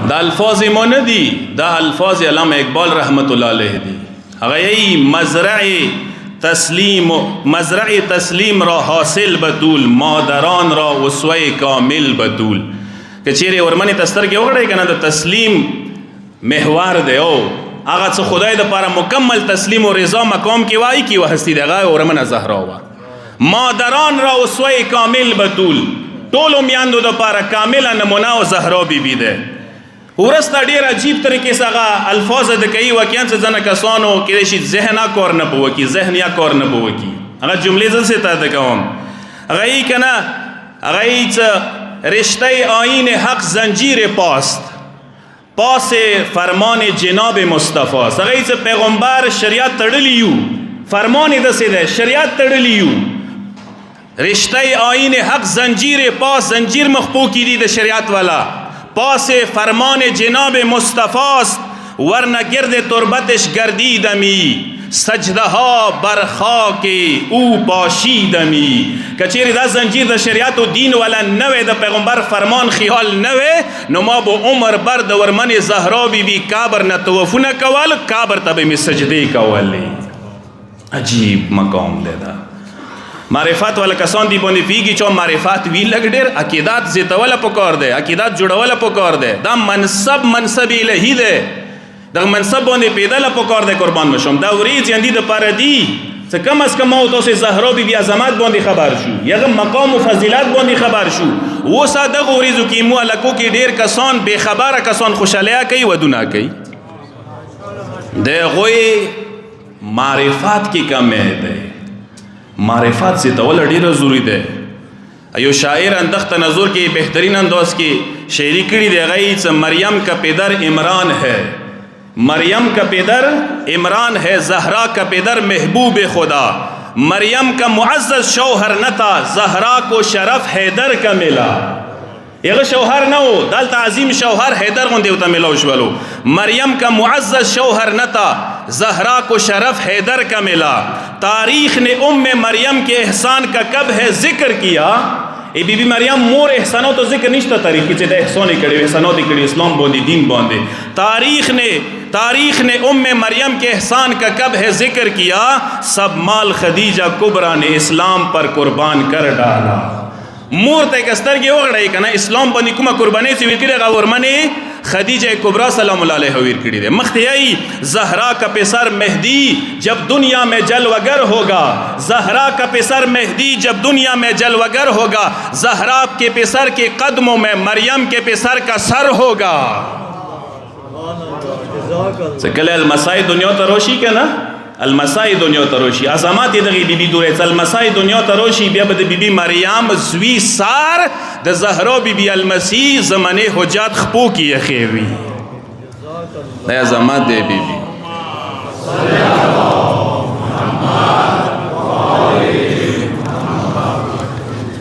دا الفاظ ما ندی دا الفاظ علامه اقبال رحمت الله علیه دی هغه ای مزرع تسلیم را حاصل بتول مادران را اسوه کامل بتول که چیرې ورمنې تسترګې وغړی کنه د تسلیم محور دی او هغه څه خدای د لپاره مکمل تسلیم و رضا مقام کې وای کی وهستی دغه ورمنه زهرا وا مادران را اسوه کامل بتول ټولو میاندو د لپاره کامله نمونه او زهرا بی بی ده ورسته ډیر عجیب طریقې سره الفاظ د کوي واقعا څه ځنه کسانو کې شي ذهن کار نه بوکی ذهن یا کار نه بوکی هغه جملې ځل څه ته کوم هغه ای کنه هغه ای څه رشته آیین حق زنجیر پاس فرمان جناب مصطفی هغه ای څه پیغمبر شریعت تړلیو فرمان د سیده شریعت تړلیو رشته آیین حق زنجیر زنجیر مخپو کی دی د شریعت والا پاس فرمان جناب مصطفی است ورنه گرد تربتش گردیدمی سجده ها بر خاک او پاشیدمی کچیری دا زنجیر دا شریعت و دین والا نوے دا پیغمبر فرمان خیال نوے نو ما بو عمر بر دا ورمن زهرا بی بی کابر نتوفو نکوال کابر تبی می سجده کولی عجیب مقام دے دا معرفت والا کسان دی باندې پیږي چې معرفت وی لګ ډېر عقیدات زیاتوله پکار دی عقیدات جوړوله پکار دی دا منصب الهی دی دا منصب باندې پیداله پکار دی قربان مشم دا ورېځ اندی د پاره دی څه کم از کم او تاسو زهرا بی بی عظمت باندې خبر شو یغه مقام او فضیلت باندې خبر شو و ساده ورېځو کې مو الکو کې ډېر کسان بے خبره کسان خوشالیا کوي ودونه کوي د غوي معرفت کې کم دی معرفت سے تول ډیره ضروری ده ایو شاعر اندخت نظر کې بهترین انداز کې شعری کړي دی غي چې مریم کا پدر عمران ہے مریم کا پدر عمران ہے زہرا کا پدر محبوب خدا مریم کا معزز شوہر نہ تھا زہرا کو شرف حیدر کا ملا یغه شوهر نو دلته عظیم شوهر حیدر غوندې وته ملو شولو مریم کا معزز شوهر نتا زہرا کو شرف حیدر کا ملا تاریخ نے ام مریم کے احسان کا کب ہے ذکر کیا ای بی بی مریم مور احسانات تو ذکر نشتا تاریخ کی چې د احسان کړي احسانات کړي اسلام باندې دین باندې تاریخ نے ام مریم کے احسان کا کب ہے ذکر کیا سب مال خدیجہ کبرا نے اسلام پر قربان کر ڈالا مور ته کسترګي وغړای کنه اسلام باندې کومه قرباني چې وکړي غورمنه خدیجہ کبرا سلام الله علیها ویر کړي دي مختیای زهرا کا پسر مہدی جب دنیا میں جلوگر ہوگا زهرا کا پسر مہدی جب دنیا میں جلوگر ہوگا زهرا کے پسر کے قدموں میں مریم کے پسر کا سر ہوگا سکل المسائی دنیا تروشی کنا المسائی دنیا تروشی عظمت دغی بی بی دوریت المسائی دنیا تروشی بیا بد بی بی مریم زوی سار د زهرا بی بی المسیح زمانه حجات خپو کی خیوی دا عظمت دی بی بی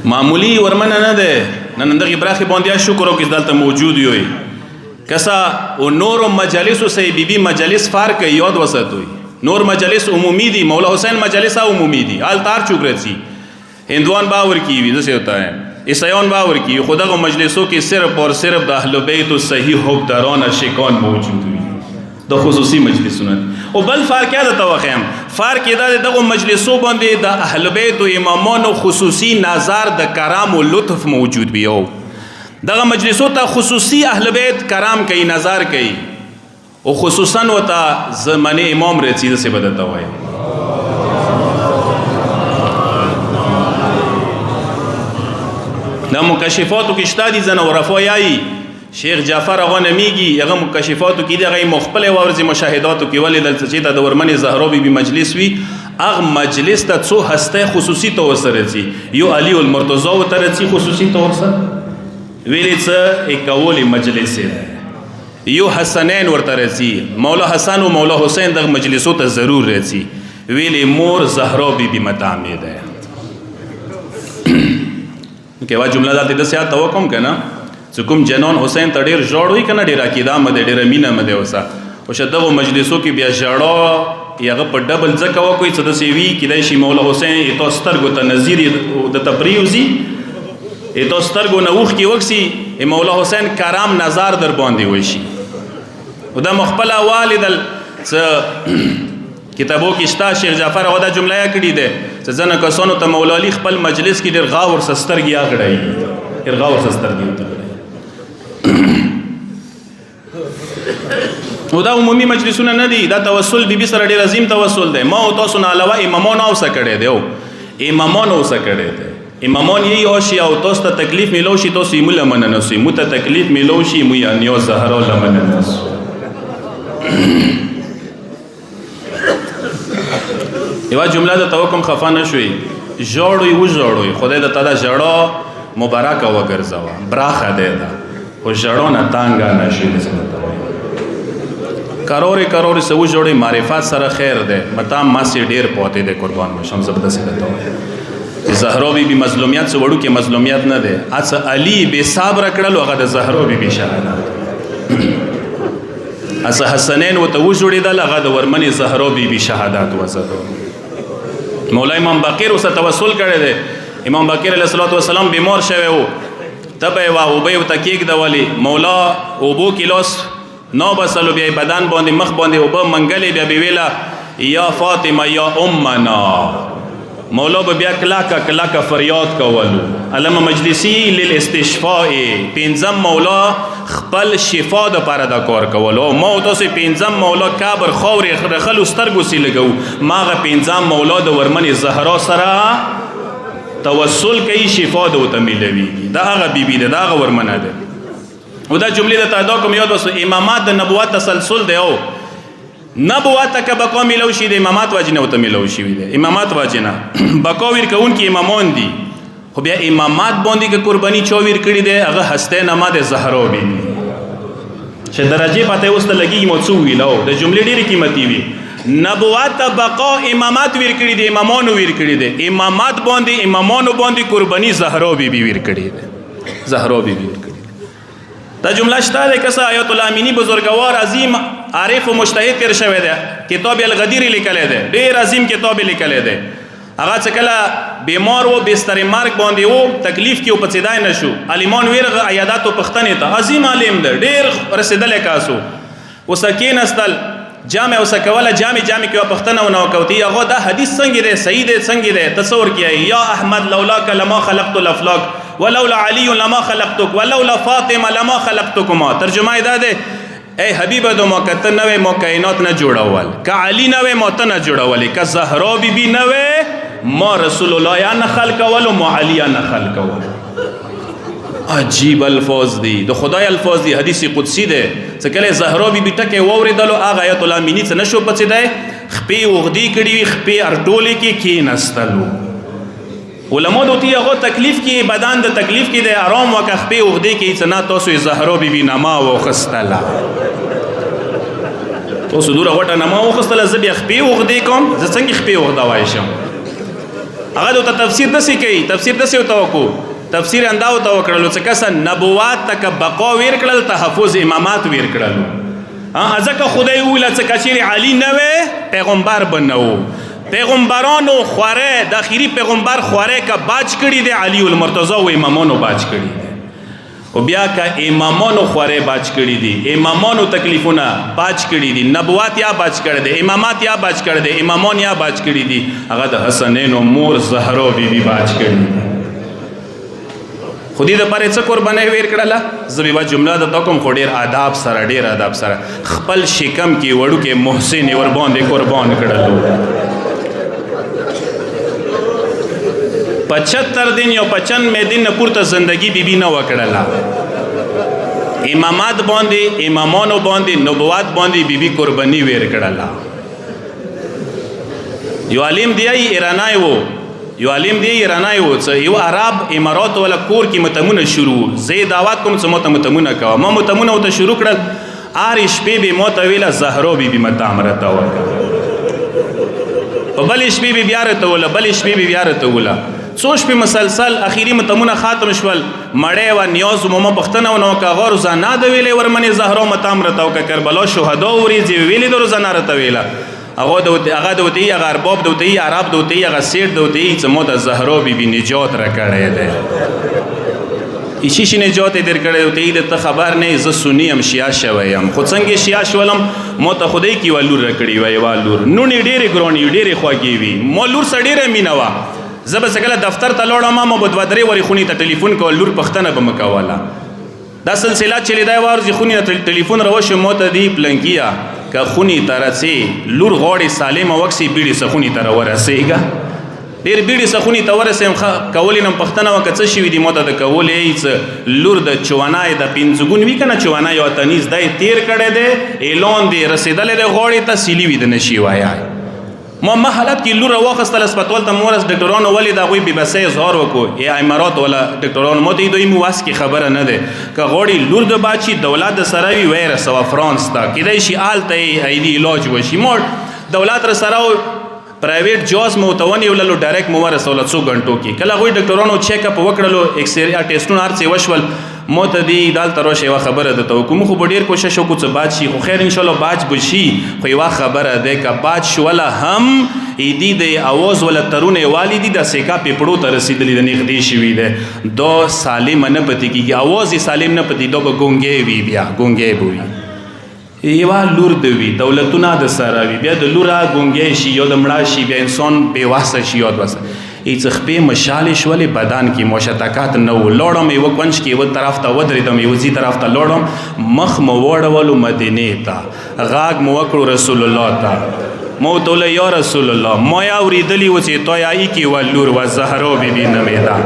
معمولی ورمنه نه ده نن دغی براخی باندې شکر او کس دلته موجود یوي کسا او نور مجالس سے بی بی مجالس فرق یاد وساتوي نور مجلس عمومی دی مولا حسین مجلس عمومی دی آل تار چک رہتی ہندوان باور کی بھی جیسے ہوتا ہے عیسائیان باور کی خدا کو مجلسوں کی صرف اور صرف دا اہل بیت و صحیح حکمران عاشقان موجود ہوئی دا خصوصی مجلس سنت او بل فار کیا دا توخیم فرق یې دا دی دغو مجلسو باندې د اهل بیت و امامانو خصوصي نظر د کرم و لطف موجود وي. دغه مجلسو ته خصوصي اهل بیت کرام کوي، نظر کوي، او خصوصا ورته زمانه امام رسي داسې به درته وایم. دا مکشفاتو کې شته دي ځنه ورفا یایي شیخ جعفر هغه نمیږي، هغه مکشفاتو کې دي، هغه مخبل ورځي مشاهداتو کې ولې دلته چې ته د ورمنې زهرا بیبي مجلس وي، هغه مجلس ته څو هسته خصوصي طور سره رسي. یو علي المرتضی ورته رسي خصوصي طور سره، ویلې څه اکولې مجلس دی. یو حسنین ورته رسي، مولا حسن و مولا حسین دغه مجلسو ته ضرور رسي، ویلې مور زهرا بیبي مدامې ده. که وا جمله دا دې سیات توکم کنه چې کوم جنون حسین ته ډېر ژړ وي کنه، ډېر عقیده مده، ډېر مینه مده وسه، او شدغه مجلسو کې بیا ژړا یغه په ډبل ځکه وکوي چې د سیوی کېدای شي مولا حسین تو سترګو ته نظیر د تبریوزی تو سترګو نه اوښ کې وکسي مولا حسین کرام نظر در باندې وشي. او دا مخبل والدل کتابو کې شته شیخ جعفر هغه دا جمله یې کړې ده چې ځنه کسانو ته مولا علی خپل مجلس کې ډېر غاور سسترګي اغړی، ډېر غاور سسترګي. او دا عمومي مجلسونه نه دي، دا توسل بیبي سره ډېر عظیم توسل دی. ما او تاسو نه علاوه امامان اوسه کړی دی، او امامان اوسه کړی دی. امامان یې اوشي او تاسو ته تکلیف میلو شي، تاسو یې مولا مننه سي، مو ته تکلیف میلو شي، مو یا نیو زهرا لمننه سي. یو جمله د توکم خفا نشوي، ژړوي و ژړوي، خدای د تعالی ژړا مبارکه وګرځوه، براخه دی دا، خو ژړو نه تانګه نشي. کروڑے کروڑے سے وجوڑے معرفت سره خیر ده، متا ما سے ډیر پوتے ده، قربان بشم زبردست ده. زهرا بیبي مظلومیت سے وړو کې مظلومیت نه ده، اس علی به صبر کړلو هغه د زهرا بیبي شهادت، اس حسنین وته وجوړې ده هغه د ورمنې زهرا بیبي شهادت وزدو. مولا امام باقر اوسه توسل کړی ده، امام باقر علیه الصلوۃ والسلام بیمار شوی وو، تبه وا او به وته کېږ د ولی مولا او بو کیلوس نو بسلو بیا بدن باندې مخ باندې او به منګلې بیا ویلا یا فاطمه یا امنا، مولا به بیا کلاکا کلاکا فریاد کولو. علامه مجلسی للاستشفاء پنځم مولا خپل شفا د پاره د کار کولو. ما تاسو پنځم مولا کبر خورې رخلو سترګو سی لګو، ماغه پنځم مولا د ورمنې زهرا سره توسل کوي، شفا د وته ملويږي. دا هغه بیبي ده، دا هغه ورمنه ده. او دا جملې د تعدا کوم یاد وسو، امامات د نبوت تسلسل دی، او نبوت که بقا ملو شي د امامات واجنه وته ملو شي دی، امامات واجنه بقا ور کون کی امامان دي، خو بیا امامات باندې که قرباني چویر کړی دی هغه هسته نما د زهرا بیبي چې درجه پته اوس ته لګي مو څو ویلو د جملې ډېری قیمتي وي. نبوت بقا امامات ور کړی دی، امامانو ور کړی دی، امامات باندې امامانو باندې قرباني زهرا بیبي ور کړی دی، زهرا بیبي ور کړی. دا جمله شته ده کسا آیت الامینی بزرگوار عظیم عارف و مجتهد تیر شوی ده، کتاب الغدیر لیکلی ده، ډیر عظیم کتاب لیکلی ده. هغه چې کله بیمار و بستر مرګ باندې و تکلیف کې و پڅیدای نشو، عالمان ویرغه عیادت و پښتنې ته، عظیم عالم ده، ډیر رسیدلی کاسو. اوسه کېناستل جامع اوسه کوله، جامع کې پښتنه ونه وکوتي، هغه دا حدیث څنګه دی، صحیح دی څنګه دی، تصور کیای یا احمد لولاک لما خلقت الافلاک ولولا علی لما خلقتک ولولا فاطمه لما خلقتکما. ترجمه دا ده، اے حبیب دو موکته نوې مو کائنات نه جوړول، که علی نوې مو ته نه جوړولې، که زهرا بیبي نوې ما رسول الله یا نه خلقول او ما علی نه خلقول. عجیب الفاظ دي، د خدای الفاظ دي، حدیث قدسی ده. چې کله زهرا بیبي ټکه ووریدلو هغه آیت الامینی څه نشو پڅیدای، خپې وغدي کړي وي، خپې ارټولې کې کېناستلو. علماء دوتی هغه تکلیف کې بدن د تکلیف کې د آرام وکه خپې وغدي کې څه نه، تاسو زهرا بیبي نما وخستله، تاسو دوره غټه نما وخستله، زه بیا خپې وغدي کوم، زه څنګه خپې وغدوای شم. هغه دوته تفسیر داسې کوي، تفسیر داسې ورته وکړو، تفسیر اندا ورته وکړلو چې کسه نبوات تک بقا ویر کړل، تحفظ امامات ویر کړلو. ځکه خدای ویل چې کچېرې علی نه وې پیغمبر به نه و، پیغمبرانو خواره د اخیری پیغمبر خواره که باج کړي دی علی المرتضی و امامانو باج کړي دی. او بیا که امامانو خوارې باج کړي دي، امامانو تکلیفونه باج کړي دي، نبوات یا باج کړي دي، امامات یا باج کړي دي، امامان یا باج کړي دي، هغه د حسنینو مور زهرا بیبي باج کړي دي. خو دې دپاره څه قربانۍ ویر کړله؟ زه به یوه جمله درته کوم خو ډېر آداب سره خپل شکم کې وړوکې محسن یې ورباندې قربان کړلو. 75 दिन یا 95 दिन نه پورته زندگی بیبي نه وکړله. امامات باندې، امامانو باندې، نبوات باندې بیبي قرباني ویر کړله. یو عالم دی ایرانای وو، یو عرب امارات ولا کور کې متمونه شروع، زه دعوت کوم چې متمونه کوه، ما متمونه ورته شروع کړل. هر شپې به ما ته ویله زهرا بیبي متام راته وکړه، په بلې شپې به بیا راته وله، بلې شپې به بیا راته وله، څو شپې مسلسل. اخیري متمونه ختم شول، مړی وه، نیاز و، ما پوښتنه ونه وکړه هغه روزانه ده ویلې ورمنې زهرا متام راته وکړه، کربلا شهدا ورېځې ویلې د روزانه راته ویله. هغه د ورته یي، هغه ارباب د ورته یي، عرب د ورته یي، هغه سیټ د ورته یي چې ما ته زهرا بیبي نجات راکړی دی. هیڅ شي نجات یې در کړی ورته یي د ته خبر نه یې، زه سني یم، شیعه شوی یم. خو څنګه یې شیعه شولم؟ ما ته خدای کې یوه لور راکړې وه، یوه لور نونې ډېرې ګرانې وي، ډېرې خوږې وي. ما لور سره ډېره مینه وه. زه به څه کله دفتر ته لاړم، ما به 2-3 ورې خونې ته ټلیفون کول، لور پوښتنه به مې کوله. دا سلسله چلیدای وارزي خونې ته ټلیفون راوشي، ما ته دی پلنکیه که خونې ته رسې لور غواړې سالمه وکسي، بیړې څه خونې ته راورسېږه. ډېر بیړې څه خونې ته ورسېم، کولې نم پوښتنه وکړه څه شوي دي؟ ما ته د کولې څه لور د چوانای د پنځګون وي که نه، چوانای یو تنیز دی تېر کړی دی، اعلان دی رسېدلی دی غاړې ته، سیلي وي د نشي وایای. ما حالت کې لور واخیستل هسپتال ته، مورس ډاکټرانو ولې د هغوی بېبسۍ اظهار وکړو، یا امارات والا ډاکټرانو ما ته دوی مو وس کې خبره نه دی، که غواړي لور د باد شي دولت د سره وي ورسوه فرانس ته، کیدای شي هلته یې عیدي علاج وشي. ما دولت را سره پرایویټ جاز مو ورته ونیوللو، ډایرکټ مو ورسوله 2 غنټو کې. کله هغوی ډاکټرانو چیک اپ وکړلو، ایکسرې ټیسټونه هر څه وشول، ما ته دی دلته راشه یوه خبره درته وکړو. موږ خو به ډېر کوشش وکړو چې باد شي، خو خیر انشاءالله باج به شي. خو یوه خبره دی که باج شوله هم ایدي د اواز ولا ترونه والي دي د سیکا پیپړو ته رسیدلی د نږدې شوي دی، دا سالم نه پاتې کېږي، اواز یې سالم نه پاتې، دا به ګونګی وي، بیا ګونګی به وي. یوه لور د وي، دولتونه د سره وي، بیا د لوره ګونګی شي یا د مړه شي، بیا انسان بېوسه شي یا دوسه. هیڅ خپې مشالې شولې، بدن کې مشتکات نه و. لاړم یوه کونج کې یوه طرف ته ودرېدم، یوه ځي طرف ته لاړم، مخ مو واړولو مدینې ته، غږ مو وکړو رسول الله ته. ما ورته ویله یا رسول الله، ما یې اورېدلي و چې تا یې کې یوه لور وه، زهرا بیبي نومېده،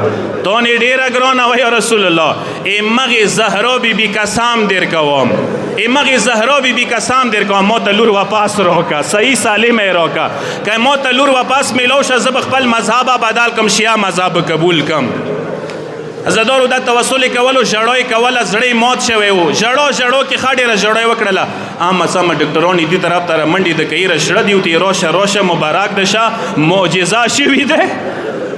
تا نې ډېره ګرانه وه یا رسول الله. همغې زهرا بیبي قسم در کوم، همغې زهرا بیبي قسم در کوم، ما ته لور واپس راکړه، صحیح سالمه یې راکړه. که ما ته لور واپس میلاو شه، زه به خپل مذهب بدل کړم، شیعه مذهب قبول کړم. عزادارو دا توسل کولو، ژړا کوله، زړه مات شوی و، ژړا کې ښه ډېره ژړا یې وکړله. عامه سمه ډاکټران دې طرف ته رامنډې د کوي رشړه دي ورته راشه مبارک ده شه، معجزه شوي دی.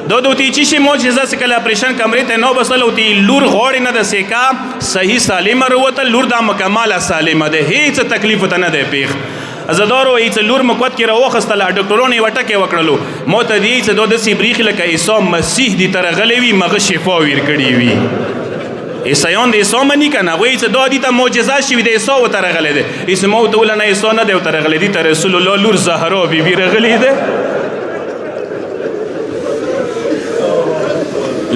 دا د ورته چې شي معجزه چې کله اپریشن کمرې ته نه وبسله، ورته لور غواړې نه د سیکا، صحیح سالمه راووته، لور دا مکمله سالمه ده، هېڅ تکلیف ورته نه دی پیښ. عزادارو هیڅ لور مقوت کې راوخستله، ډاکټرانو یې وټکې وکړلو، ما ته دې چې دا داسې برېښي لکه عیسی مسیح دې ته راغلی وي، مغه شفا ویر کړي وي. عیسیان د عیسی مني که نه، هغوی چې دا دې ته معجزه شوي د عیسی ورته راغلی دی. هېڅ ما ورته ویله نه، عیسی نه دی ورته راغلی، دې ته رسول الله لور زهرا بیبي راغلی دی.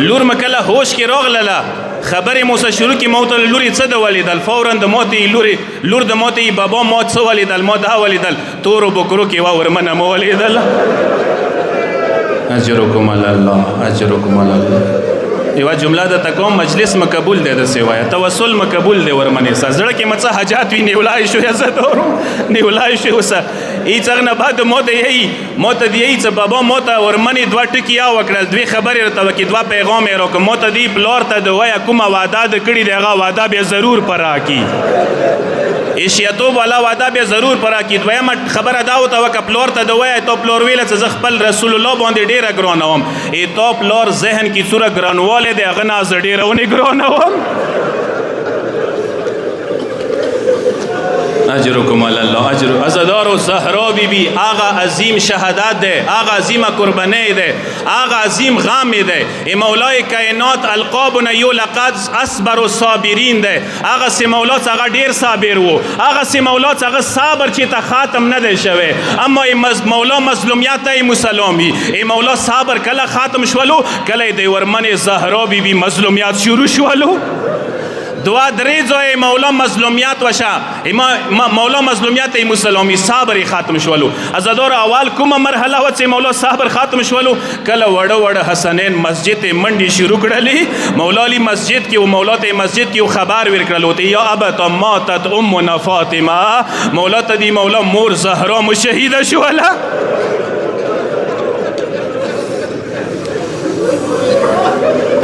لور مې کله هوش کې راغلله، خبرې مو سره شروع کړي، ما ورته لور یې څه ده ولیدل، فورا د ما ته یې لور د ما ته یې بابا ما څه ولیدل، ما دا ولیدل، تورو بکرو کې وه ورمنه مو ولیدله. اجرکم علی الله، اجرکم علی الله. یوه جمله درته کوم، مجلس مقبول دی داسې وایه، توسل مقبول دی ورمنې سره، زړه کې مې څه حاجات وي نیولای شو، عزتدارو نیولای شو اوسه. هېڅ هغه نه بعد ما ته یی چې بابا ما ته ورمنې 2 ټکي یا وکړل، 2 خبرې راته وکړې، 2 پیغام یې راکړه. ما ته دې پلار ته د وایه کومه وعده ده کړې دی، هغه وعده بیا ضرور پوره کړي، ایشیتوب والا وعده بیا ضرور پوره کړي. دویمه خبره دا ورته وکړه، پلار ته د وایه تا پلار ویله چې زه خپل رسول الله باندې ډېره ګرانه وم، تا پلار ذهن کې څومره ګرانوالی دی، هغه نه زه ډېره ونې ګرانه وم. اجرکم علی الله اجر. عزادارو زهرا بی بی آغا عظیم شهادت ده، آغا عظیم قربانی ده، آغا عظیم غم ده. ای مولای کائنات القابنا یو لقد اصبر الصابرین ده. آغا سی مولا څنګه ډیر صابر وو، آغا سی مولا څنګه صبر چې ته ختم نه دی شوی. اما ای مولا مظلومیت ای مسلمانی، ای مولا صبر کله ختم شولو، کله دی ورمن زهرا بی بی مظلومیت شروع شولو. دعا درې ځای مولا مظلومیت وشه، مولا مظلومیت ای مسلمی صبر ختم شولو. عزادار اول کومه مرحله و چې مولا صبر ختم شولو، کله وړه وړه حسنین مسجد منډي شروع کړلې. مولا علی مسجد کې او مولا ته مسجد کې خبر ورکړلو ته یا ابت ماتت امنا فاطمه، مولا ته دی مولا مور زهرا مشهیده شوله.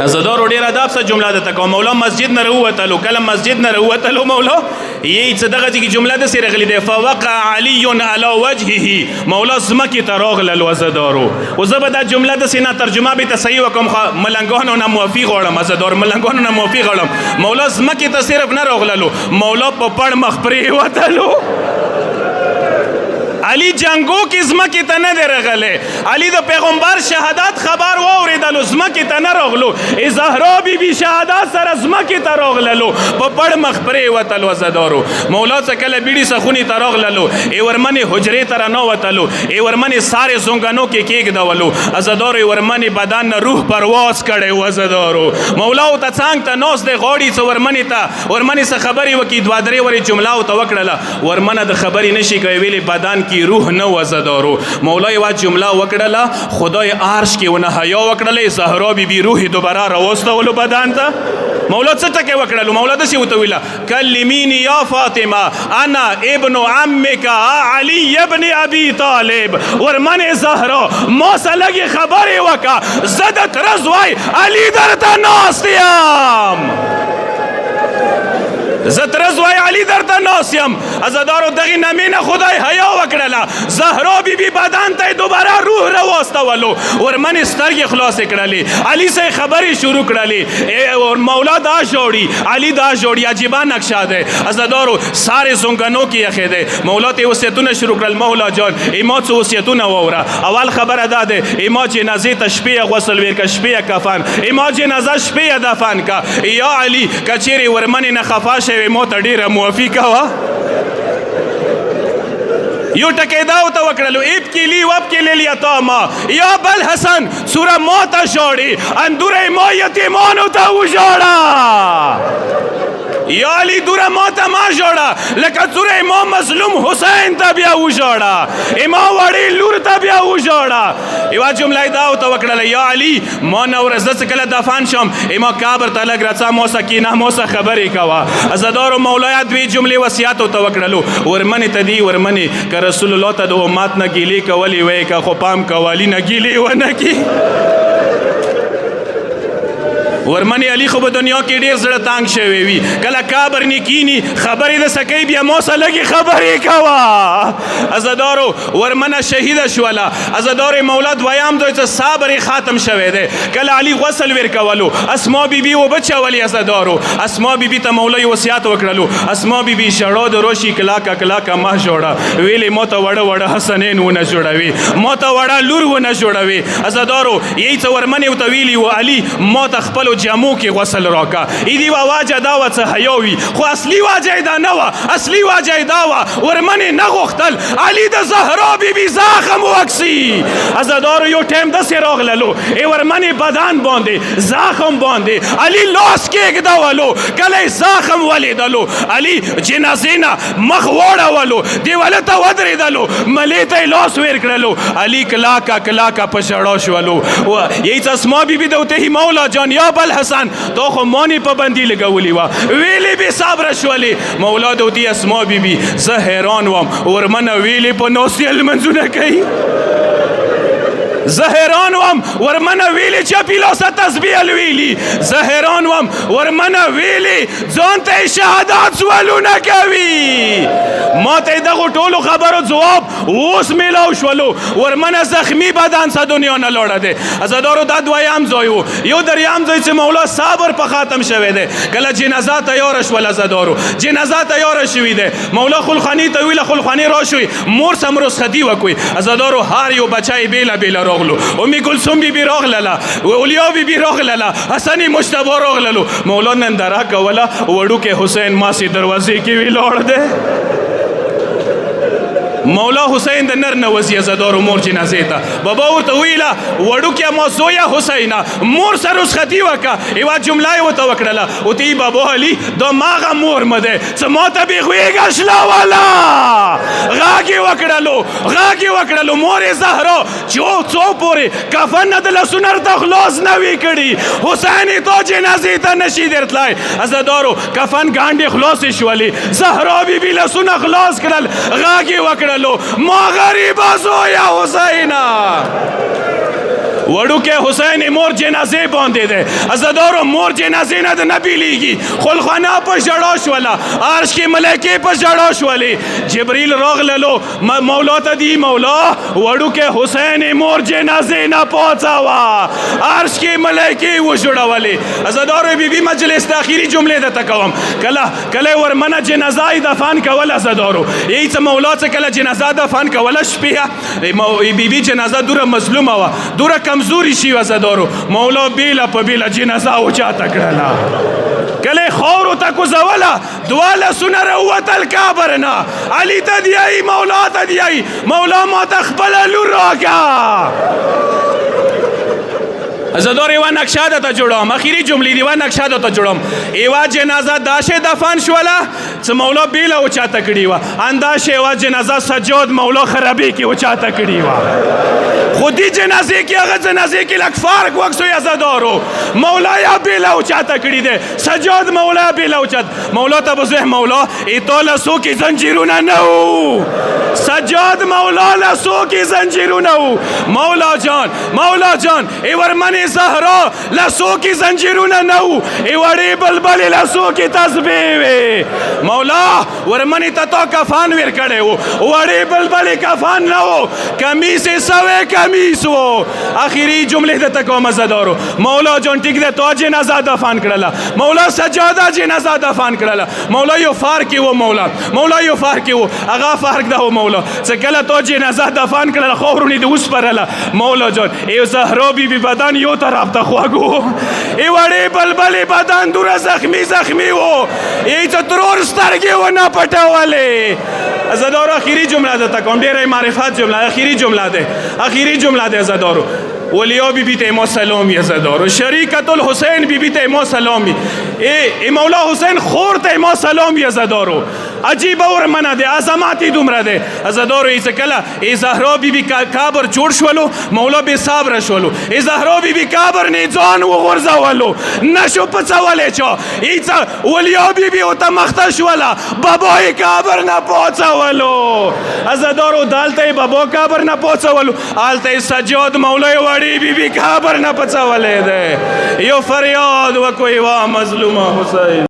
عزادارو ډیر ادب سره جمله ده تکو. مولا مسجد نه راووتلو، کله مسجد نه راووتلو مولا یی څه دغه چې جمله ده سره غلی ده فوقع علی علی وجهه، مولا زمکی ته راغللو. عزادارو او زه به دا جمله ده سینا ترجمه به ته صحیح وکم، ملنګانو نه معافي غواړم. عزادار ملنګانو نه معافي غواړم. مولا زمکی ته صرف نه راغللو، مولا په پړ مخ پرې وتلو. علی جنگو کی زمکی ته نه دی رغلی، علی د پیغمبر شهادت خبر واوریدلو، زمکی ته نه راغلو. ای زهرا بی بی شهادت سره زمکی ته راغللو، په پړ مخ پرې وتلو. عزادارو مولا څه کله بیړي سخونی ته راغللو، ای ورمنې حجرې ته رانه وتلو، ای ورمنې سارې زنګنو کې کېږدولو. عزادارو ای ورمنې بدن نه روح پرواز کړی و. عزادارو مولا او ته څنګ ته ناست دی غاړي څه ورمنې ته ورمنې څه خبرې وکړي، دوه درې ورې جمله ورته وکړله. ورمنه د خبرې نشي کوي ویلې بدن کې روح نه و. عزادارو مولا یوه جمله وکړله، خدای عرش کې ونه حیا وکړله، زهرا بی بی روح دوباره راوستولو بدن ته. مولا څه ټکې وکړلو، مولا داسې ورته ویله کلمینی یا فاطمه انا ابن عمک علی ابن ابي طالب. ورمنې زهرا ما سره لږې خبرې وکړه، زه د تره زوی علي درته ناست یم، زه تره زوی علي درته ناست یم. عزادارو دغې نمې نه خدای حیا وکړله، زهرا بی بی بدن ته دوباره روح راواستولو. ورمنې سترګې خلاصې کړلې، علي سره خبرې شروع کړلې. مولا دا جوړي، علي دا جوړي، عجیبه نقشه ده. عزادارو سارې زنګنو کې یخې ده. مولا ته وصیتونه شروع کړل، مولا جان ایما څه وصیتونه واوره. اول خبره دا ده ایما جنازې ته شپې غسل ورکړه، شپې کفن، ایما جنازه شپې دفن کا. یا علي که چیرې ورمنې نه خفه شوې ما ته ډېره معافي کوه. یو ټکی دا ورته وکړلو ابکي لی وابکي للیتاما، یا بل حسن سوره ما ته ژاړي، اندوره ما یتیمانو ته وژاړه. یا علی دوره ما ته ما ژاړه، لکه سوره ما مظلوم حسین ته بیا وژاړه، اما وړې لور ته بیا وژاړه. یوه جمله دا ورته وکړله یا علی ما نه ورځ زه کله دفن شم، اما قبر ته لږ راځه ما سره کښېنه، ما سره خبرې کوه. عزادارو مولایا دوې جملې وصیت ورته وکړلو. ورمنې ته دي ورمنې که رسول الله ته د امت نه ګیلې کولې وی که خو پام کوالي نه ګیلې ونه کړي. ورمنې علي خو په دنیا کې ډېر زړه تنګ شوی وي، کله قبر نه کینی خبرې د سکۍ بیا ما سره لږې خبرې کوه. عزادارو ورمنه شهیده شوله. عزادارو مولا دویم دوی ته صبر ختم شوی دی. کله علي غسل ورکولو، اسما بی بی اوبه چولې. عزادارو اسما بی بی ته مولا یې وصیت وکړلو، اسما بی بی شړو د روشي کلاکه کلاکه مه جوړه، ویلې ما ته وړه وړه حسنین ونه جوړوي، ما ته وړه لور ونه جوړوي. عزادارو یې څه ورمنې ورته ویلي و علي ما ته خپلو جامو کې غسل راکا. ای دی واجه دا و څه حیا وي، خو اصلي واجه دا نه وه، اصلي واجه دا وه ورمنې نه غوښتل علي د زهرا بی بی زخم وکسي. عزادارو یو ټایم داسې راغللو ای ورمنې بدن باندې زخم باندې علي لاس کېږدولو، کله یې زخم ولیدلو علي جنازې نه مخ واړولو، دیواله ته ودرېدلو، ملې ته یې لاس ورکړلو، علي کلاکه کلاکه په ژړا شولو. یی څه اسما بی بی ته وتهي مولا جان یا بل حسن تا خو مانی پابندی لګولې وه، ویلې بې صبره شولې. مولا د وتي اسما بی بی زه حیران وم، ورمنه ویلې په ناستې لمنځونه کوي. زهران وم ورمنه ویلی چپیلو سه تسبیح الویلی زهران وم ورمنه ویلی ځان ته شهادت سوالونه کوي ما ته دغو ټولو خبرو جواب اوس میلاو شولو ورمنه زخمی بدن څه دنیا نه لاړه دی عزادارو دا دویم ځای و یو دریم ځای چې مولا صبر په ختم شوی دی کله جنازه تیاره شول عزادارو جنازه تیاره شوي دی مولا خلخاني ته ویله خلخاني راشوي مور سم رخصتي وکوي عزادارو هر یو بچی بیله بیله راغلو امی کلثوم بیبي راغلله اولیا بیبي راغلله حسن مجتبی راغللو مولا نندره کوله وړوکی حسین ماسې دروازې کې ولاړ دی مولا حسین د نر نه وځي عزادارو مور جنازې ته بابا ورته ویله وړوکیه ما زویه حسینه مور سره رخصتي وکړه یوه جمله یې ورته وکړله ورته یې بابا علي دا ماغه مور مه دی څه ما ته بې غوېږه شلوله غږ یې وکړلو مور زهرا چې څو پورې کفن نه د لاسونه ورته خلاص نه وي کړي حسین یې تا جنازې ته نشي درتلی عزادارو کفن ګانډې خلاصې شولې زهرا بیبي لاسونه خلاص کړل غږ یې وکړل ما غریبه زویه حسینه وړوکی حسین مور جنازې باندې دی عزادارو مور جنازې نه د نه بیلیږي خلخانه په ژړا شوله عرش کې ملایکې په ژړا شولې جبریل راغللو مولا ته دی مولا وړوکی حسین مور جنازې نه پاڅوه عرش کې ملایکې وژړولې عزادارو بیبي مجلس د اخري جملې درته کوم کله ورمنه جنازه یې دفن کول عزادارو یی څه مولا څه کله جنازه دفن کوله شپې بیبي جنازه دوره مظلومه وه دوره کمزوري شي عزادارو مولا بیله په بیله جنازه اوچاته کړله کله خاورو ته کوزوله دوه لاسونه راووتل کابر نه علي ته دیایي مولا ته دیایي مولا ما ته خپله لور راکړه عزادارو یوه نقشه درته جوړوم اخري جملې دي یوه نقشه درته جوړوم یوه جنازه داسې دفن شوله چې مولا بیله اوچاته کړې وه همداسې یوه جنازه سجاد مولا خرابې کې اوچاته کړې وه خو دې جنازې کې هغه جنازې کې لږ فرق وکړ عزادارو مولا یا بیله اوچاته کړي دی سجاد مولا بیله اوچاته مولا ته به زه مولا تا لاسو کې زنجیرونه نه وو سجاد مولا لاسو کې زنجیرونه وو مولا جان ای ورمنې زهرا لاسو کې زنجیرونه نه وو ای وړې بلبلې لاسو کې تسبیح وې مولا ورمنې ته تا کفن ور کړی وو وړې بلبلې کفن نه وو کمیس یې سوی کمیس وو اخري جملې درته کوم عزادارو مولا جان ټیک دی تا جنازه دفن کړله مولا سجاده جنازه دفن کړله مولا یو فرق یې وو مولا یو فرق یې وو هغه فرق ده مولا چې کله تا جنازه دفن کړله خاورونې دې وسپرله مولا جان ای زهرا بیبي بدن یو طرف ته خوږ وو ای وړې بلبلې بدن دوره زخمی وو ای څه ترور سترګې ونه پټولې عزادارو اخري جمله درته کوم ډېره معرفت جمله اخري جمله ده عزادارو ولیا بیبی ته ما سلامی عزادارو شریکت الحسین بیبی ته ما سلامی ای مولا حسین خور ته ما سلامی عزادارو عجیب ورمنه ده عظمتی دومره ده عزادارو ای کله ای زهرا بیبی قبر جوړ شولو مولا بې صبره شولو ای زهرا بیبی قبر نه ځان وغورځولو نشو پڅولی چا ای څه ولیا بیبی ورته مخته شوله بابا یې قبر نه پاڅولو عزادارو دلته یې بابا قبر نه پاڅولو هلته یې سجاد مولا یې وړې بیبي قبر نه پڅولی دی یو فریاد وکړو یوه مظلومه حسین